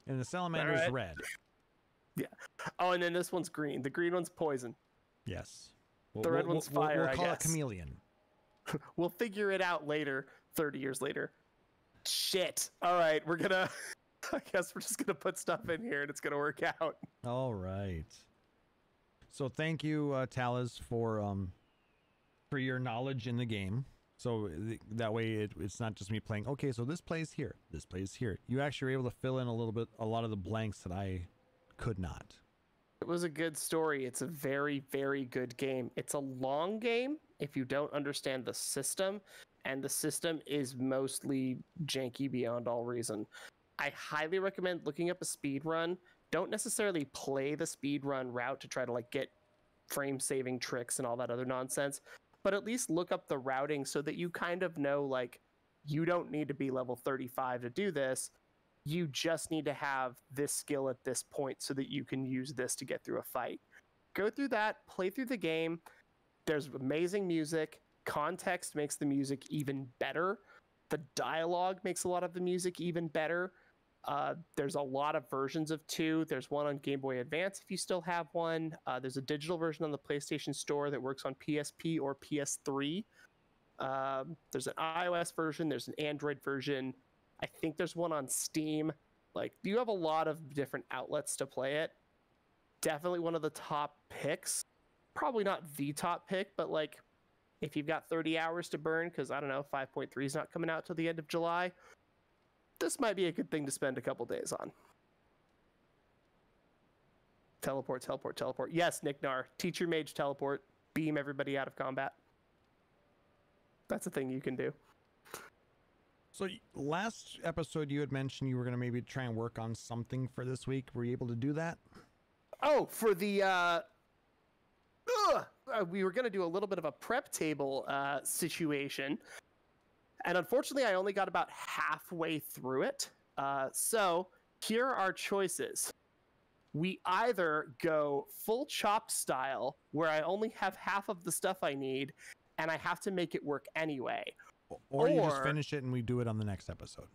And the salamander's red. Yeah. Oh, and then this one's green. The green one's poison. Yes. The red one's fire, We'll call I it guess. chameleon. We'll figure it out later, 30 years later. Shit. All right, we're gonna... I guess we're just gonna put stuff in here and it's gonna work out. All right. So thank you, Taliz, for your knowledge in the game. So that way it's not just me playing, okay, so this plays here, this plays here. You actually were able to fill in a lot of the blanks that I could not. It was a good story. It's a very, very good game. It's a long game if you don't understand the system, and the system is mostly janky beyond all reason. I highly recommend looking up a speed run. Don't necessarily play the speed run route to try to like get frame saving tricks and all that other nonsense, but at least look up the routing so that you kind of know, like, you don't need to be level 35 to do this. You just need to have this skill at this point so that you can use this to get through a fight. Go through that, play through the game. There's amazing music. Context makes the music even better. The dialogue makes a lot of the music even better. There's a lot of versions of 2. There's one on Game Boy Advance if you still have one. There's a digital version on the PlayStation Store that works on PSP or PS3. There's an iOS version. There's an Android version. I think there's one on Steam. Like, you have a lot of different outlets to play it. Definitely one of the top picks. Probably not the top pick, but like, if you've got 30 hours to burn, because I don't know, 5.3 is not coming out till the end of July, this might be a good thing to spend a couple days on. Teleport, teleport, teleport. Yes, Nick Nar, teach your mage teleport, beam everybody out of combat. That's a thing you can do. So last episode you had mentioned you were going to maybe try and work on something for this week. Were you able to do that? Oh, for the we were going to do a little bit of a prep table situation, and unfortunately I only got about halfway through it. So here are our choices. We either go full chop style, where I only have half of the stuff I need and I have to make it work anyway, or you just finish it and we do it on the next episode.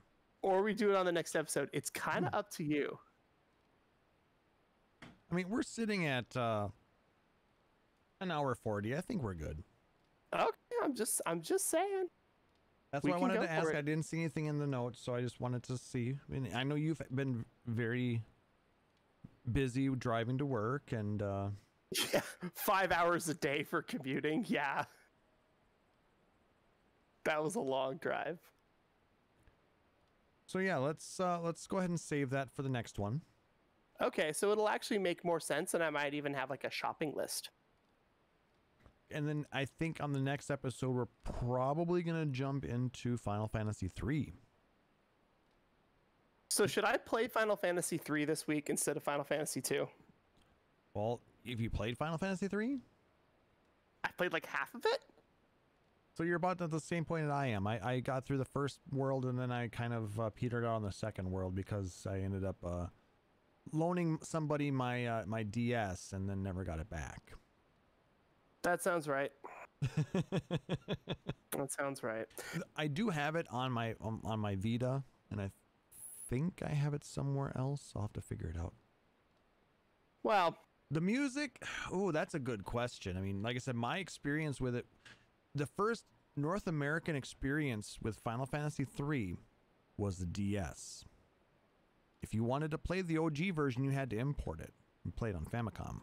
Or we do it on the next episode. It's kind of up to you. I mean, we're sitting at an hour 40. I think we're good. Okay, I'm just saying. That's what I wanted to ask. I didn't see anything in the notes, so I just wanted to see. I mean, I know you've been very busy driving to work and yeah, 5 hours a day for commuting. Yeah. That was a long drive. So yeah, let's go ahead and save that for the next one. Okay, so it'll actually make more sense, and I might even have like a shopping list. And then I think on the next episode, we're probably going to jump into Final Fantasy 3. So should I play Final Fantasy 3 this week instead of Final Fantasy 2? Well, if you played Final Fantasy 3? I played like half of it? So you're about at the same point that I am. I got through the first world, and then I kind of petered out on the second world because I ended up loaning somebody my my DS and then never got it back. That sounds right. That sounds right. I do have it on my Vita, and I think I have it somewhere else. I'll have to figure it out. Well, the music, oh, that's a good question. I mean, like I said, my experience with it, the first North American experience with Final Fantasy 3 was the DS. If you wanted to play the OG version, you had to import it and play it on Famicom.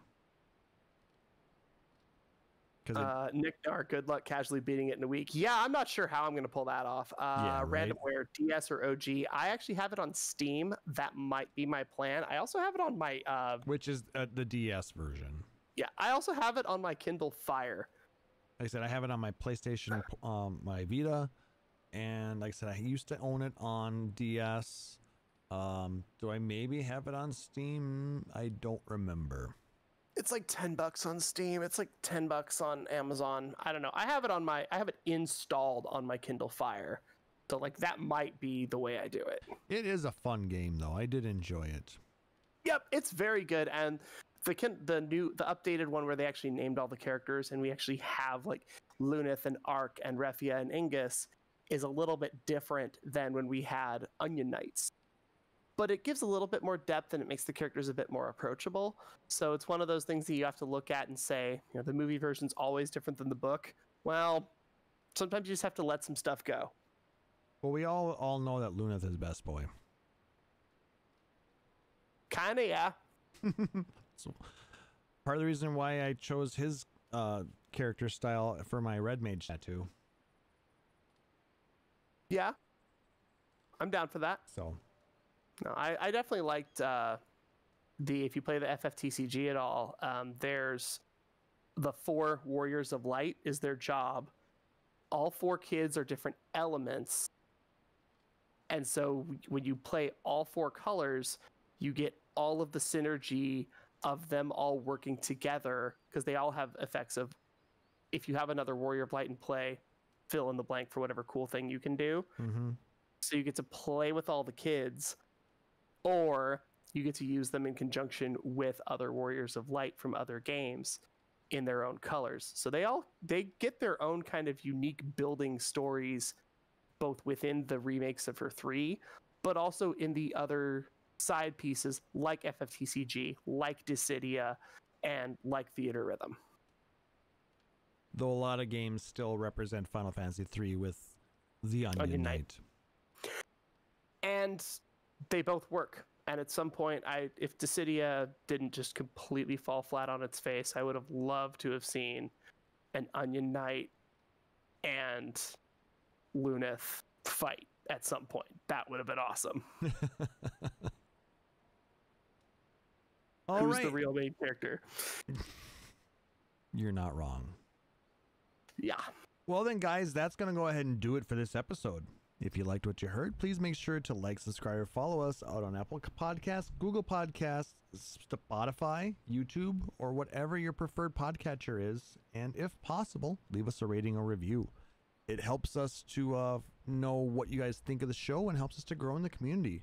Nick Dar, good luck casually beating it in a week. Yeah, I'm not sure how I'm going to pull that off. Yeah, right? Randomware, DS or OG. I actually have it on Steam. That might be my plan. I also have it on my... which is the DS version. Yeah, I also have it on my Kindle Fire. Like I said, I have it on my PlayStation, my Vita. And like I said, I used to own it on DS. Do I maybe have it on Steam? I don't remember. It's like $10 on Steam. It's like $10 on Amazon. I don't know. I have it installed on my Kindle Fire. So like that might be the way I do it. It is a fun game though. I did enjoy it. Yep, it's very good. And the updated one where they actually named all the characters and we actually have like Luneth and Ark and Refia and Ingus is a little bit different than when we had Onion Knights. But it gives a little bit more depth and it makes the characters a bit more approachable. So it's one of those things that you have to look at and say, you know, the movie version's always different than the book. Well, sometimes you just have to let some stuff go. Well, we all know that Luneth is best boy. Kinda, yeah. So, part of the reason why I chose his character style for my Red Mage tattoo. Yeah. I'm down for that. So... No, I definitely liked if you play the FFTCG at all, there's the 4 Warriors of Light is their job. All 4 kids are different elements. And so when you play all 4 colors, you get all of the synergy of them all working together, because they all have effects of, if you have another Warrior of Light in play, fill in the blank for whatever cool thing you can do. Mm-hmm. So you get to play with all the kids, or you get to use them in conjunction with other Warriors of Light from other games in their own colors. So they get their own kind of unique building stories, both within the remakes of her 3, but also in the other side pieces like FFTCG, like Dissidia, and like Theater Rhythm. Though a lot of games still represent Final Fantasy 3 with the Onion Knight. And they both work. And at some point, if Dissidia didn't just completely fall flat on its face, I would have loved to have seen an Onion Knight and Luneth fight at some point. That would have been awesome. Who's the real main character? You're not wrong. Yeah. Well then, guys, that's going to go ahead and do it for this episode. If you liked what you heard, please make sure to like, subscribe, or follow us out on Apple Podcasts, Google Podcasts, Spotify, YouTube, or whatever your preferred podcatcher is. And if possible, leave us a rating or review. It helps us to know what you guys think of the show and helps us to grow in the community.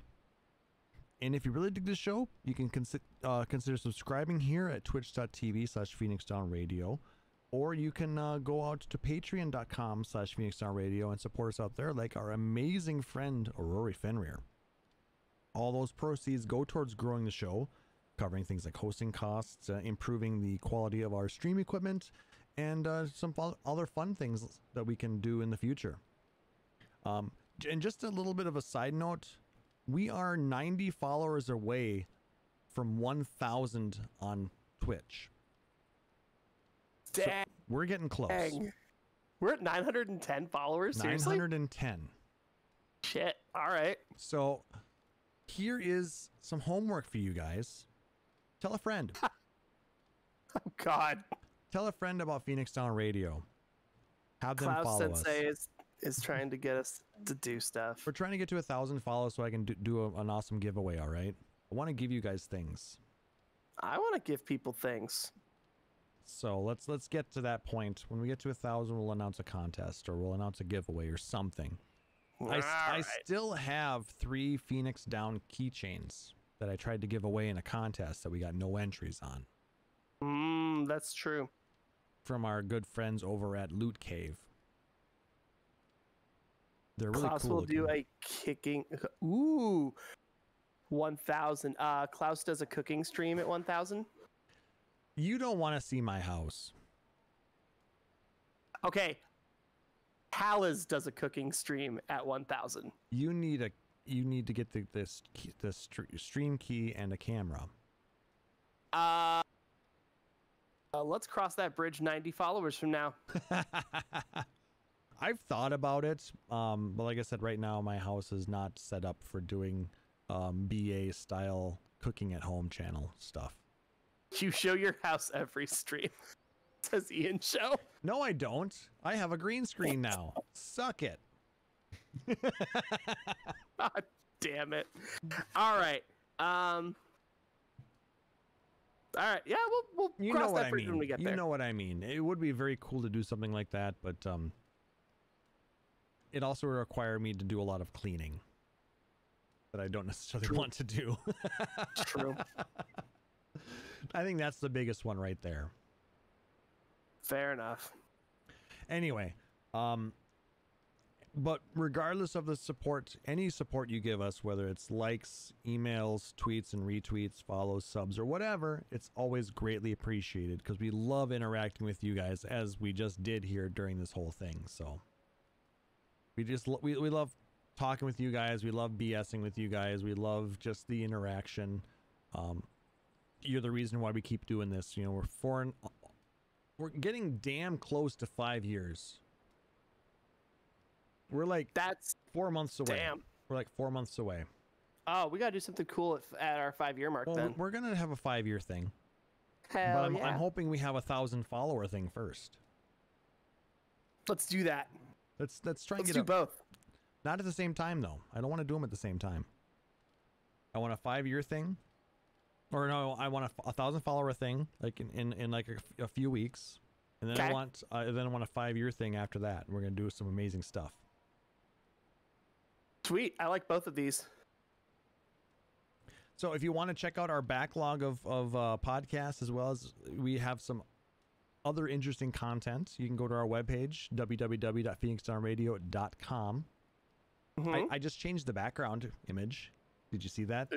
And if you really dig the show, you can consider subscribing here at twitch.tv/PhoenixDownRadio. Or you can go out to patreon.com/PhoenixDownRadio and support us out there like our amazing friend, Rory Fenrir. All those proceeds go towards growing the show, covering things like hosting costs, improving the quality of our stream equipment, and some other fun things that we can do in the future. And just a little bit of a side note, we are 90 followers away from 1,000 on Twitch. Dang. So we're getting close. Dang. We're at 910 followers? Seriously? 910. Shit. All right. So here is some homework for you guys. Tell a friend. Oh, God. Tell a friend about Phoenix Down Radio. Have them follow us. Sensei is trying to get us to do stuff. We're trying to get to 1,000 follows so I can do an awesome giveaway, all right? I want to give you guys things. I want to give people things. So let's get to that point. When we get to 1,000, we'll announce a contest or we'll announce a giveaway or something. I still have 3 Phoenix Down keychains that I tried to give away in a contest that we got no entries on. That's true. From our good friends over at Loot Cave. They're really Klauss cool will looking. do a kicking. Ooh, 1,000. Klauss does a cooking stream at 1,000. You don't want to see my house. Okay. Taliz does a cooking stream at 1,000. You need to get the stream key and a camera. Let's cross that bridge 90 followers from now. I've thought about it, but like I said, right now my house is not set up for doing BA style cooking at home channel stuff. You show your house every stream, says Ian Show. No, I don't. I have a green screen now. Suck it. God damn it. All right. All right. Yeah, we'll cross that bridge when we get there. You know what I mean. It would be very cool to do something like that, but it also would require me to do a lot of cleaning that I don't necessarily want to do. True. I think that's the biggest one right there. Fair enough. Anyway, but regardless of the support, any support you give us, whether it's likes, emails, tweets and retweets, follows, subs, or whatever, it's always greatly appreciated because we love interacting with you guys, as we just did here during this whole thing. So we love talking with you guys. We love BSing with you guys. We love just the interaction. You're the reason why we keep doing this. You know, we're getting damn close to 5 years. We're like, that's 4 months away. Damn. We're like 4 months away. Oh, we gotta do something cool at our 5-year mark. Well, then we're gonna have a 5-year thing. Hell but yeah. I'm hoping we have 1,000 follower thing first. Let's do that. Let's try and Let's get do both. Not at the same time, though. I don't want to do them at the same time. I want a 5-year thing. Or no, I want a 1,000 follower thing, like in like a few weeks. And then I want a 5-year thing after that. And we're going to do some amazing stuff. Sweet. I like both of these. So if you want to check out our backlog of podcasts, as well as we have some other interesting content, you can go to our webpage, www.phoenixdownradio.com. I just changed the background image. Did you see that?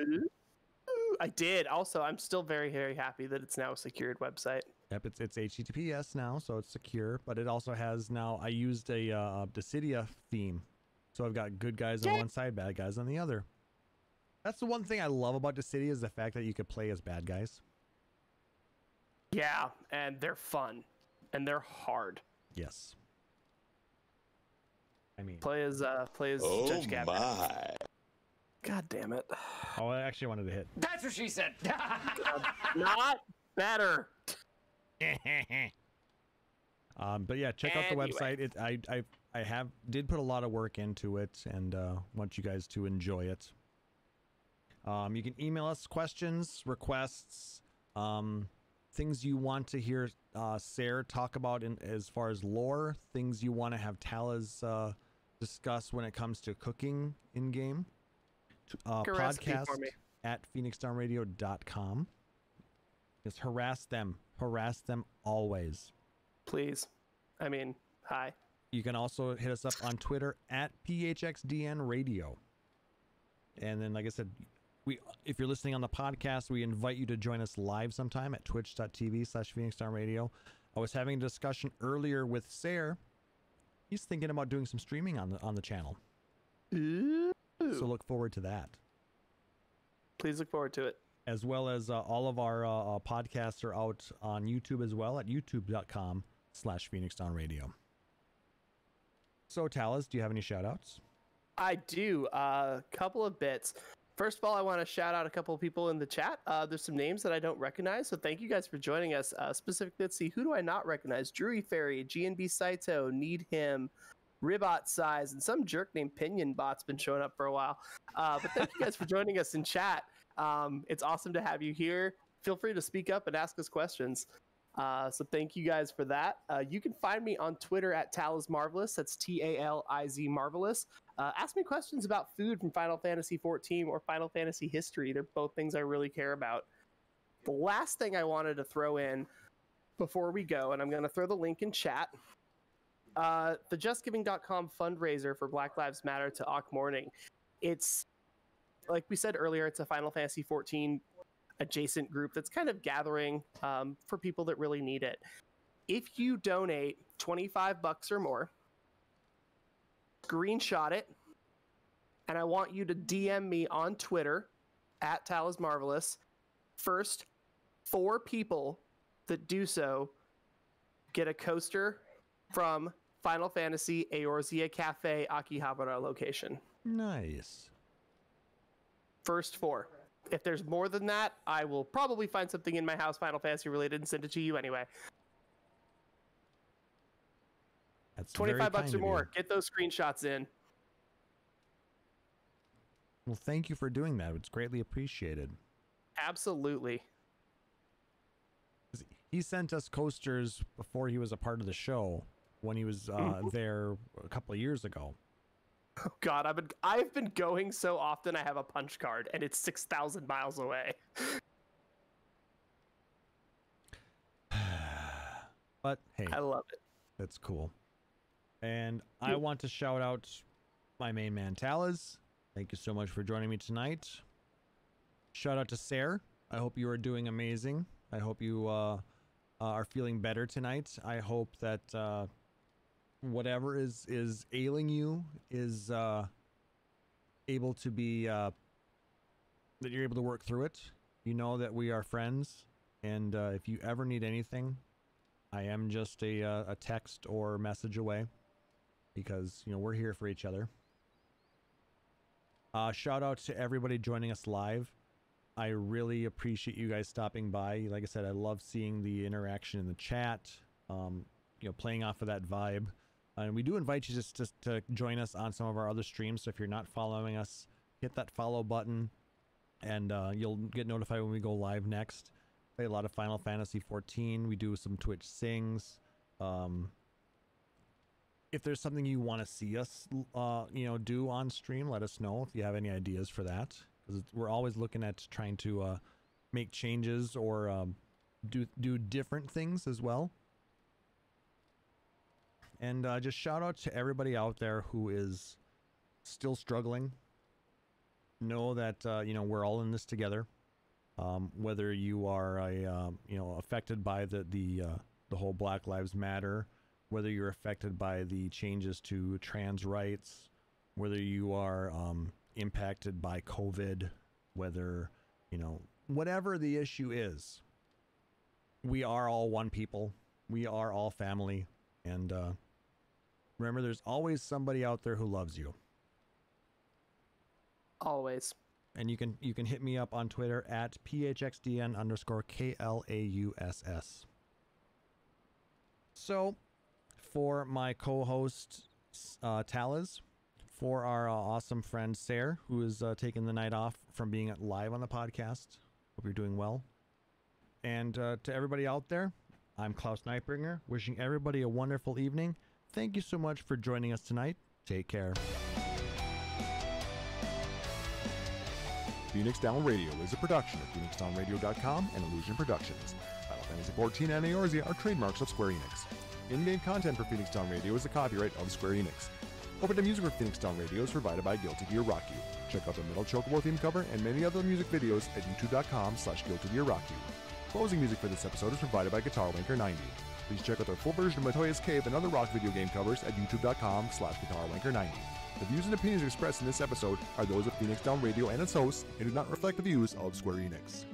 I did. Also, I'm still very, very happy that it's now a secured website. Yep, it's HTTPS now, so it's secure. But it also has now, I used a Dissidia theme. So I've got good guys on one side, bad guys on the other. That's the one thing I love about Dissidia is the fact that you could play as bad guys. Yeah, and they're fun. And they're hard. Yes. I mean... Play as Judge Gavin. My. God damn it. Oh, I actually wanted to hit. That's what she said. Not better. But yeah, check out the website. I did put a lot of work into it, and want you guys to enjoy it. You can email us questions, requests, things you want to hear Sarah talk about as far as lore, things you want to have Taliz discuss when it comes to cooking in game. Podcast at phoenixdownradio.com. Just harass them always, please. I mean, hi. You can also hit us up on Twitter at PHXDN Radio. And then, like I said, if you're listening on the podcast, we invite you to join us live sometime at twitch.tv/PhoenixDownRadio. I was having a discussion earlier with Sarah. He's thinking about doing some streaming on the channel. Ooh. So look forward to that. Please look forward to it. As well as all of our podcasts are out on YouTube as well at youtube.com/PhoenixDownRadio. So, Taliz, do you have any shout outs? I do. A couple of bits. First of all, I want to shout out a couple of people in the chat. There's some names that I don't recognize, so thank you guys for joining us. Specifically, let's see, who do I not recognize? Drury Fairy, GNB Saito, Need Him, Ribot Size, and some jerk named Pinion Bot's been showing up for a while. But thank you guys for joining us in chat. It's awesome to have you here. Feel free to speak up and ask us questions. So thank you guys for that. You can find me on Twitter at Taliz Marvelous. That's TALIZ Marvelous. Ask me questions about food from Final Fantasy XIV or Final Fantasy history. They're both things I really care about. The last thing I wanted to throw in before we go, and I'm going to throw the link in chat, the justgiving.com fundraiser for Black Lives Matter to Auk Morning. It's, like we said earlier, it's a Final Fantasy XIV adjacent group that's kind of gathering for people that really need it. If you donate $25 or more, screenshot it, and I want you to DM me on Twitter at Taliz Marvelous. First 4 people that do so get a coaster from Final Fantasy Eorzea Cafe Akihabara location. Nice. First 4. If there's more than that, I will probably find something in my house Final Fantasy related and send it to you anyway. That's $25 or more. Get those screenshots in. Well, thank you for doing that. It's greatly appreciated. Absolutely. He sent us coasters before he was a part of the show when he was there a couple of years ago. Oh God, I've been going so often. I have a punch card, and it's 6,000 miles away. But hey, I love it. That's cool. And I want to shout out my main man Taliz. Thank you so much for joining me tonight. Shout out to Sarah. I hope you are doing amazing. I hope you are feeling better tonight. I hope that whatever is ailing you is able to be that you're able to work through it. You know that we are friends, and if you ever need anything, I am just a text or message away, because you know we're here for each other. Shout out to everybody joining us live. I really appreciate you guys stopping by. Like I said, I love seeing the interaction in the chat. You know, playing off of that vibe. And we do invite you just to join us on some of our other streams. So if you're not following us, hit that follow button, and you'll get notified when we go live next. Play a lot of Final Fantasy 14. We do some Twitch sings. If there's something you want to see us, do on stream, let us know if you have any ideas for that. Because we're always looking at trying to make changes or do different things as well. And just shout out to everybody out there who is still struggling. Know that we're all in this together. Whether you are affected by the whole Black Lives Matter, whether you're affected by the changes to trans rights, whether you are impacted by COVID, whether whatever the issue is, we are all one people. We are all family, and remember, there's always somebody out there who loves you. Always. And you can hit me up on Twitter at PHXDN_KLAUSS. So, for my co-host Taliz, for our awesome friend Sarah, who is taking the night off from being live on the podcast. Hope you're doing well. And to everybody out there, I'm Klaus Nightbringer, wishing everybody a wonderful evening. Thank you so much for joining us tonight. Take care. Phoenix Down Radio is a production of PhoenixDownRadio.com and Illusion Productions. Final Fantasy 14 and Eorzea are trademarks of Square Enix. In-game content for Phoenix Down Radio is the copyright of Square Enix. Opening music for Phoenix Down Radio is provided by Guilty Gear Rock You. Check out the Metal Chocobo theme cover and many other music videos at youtube.com/GuiltyGearRockYou. Closing music for this episode is provided by Guitar Wanker 90. Please check out their full version of Matoya's Cave and other rock video game covers at youtube.com/GuitarWanker 90. The views and opinions expressed in this episode are those of Phoenix Down Radio and its hosts and do not reflect the views of Square Enix.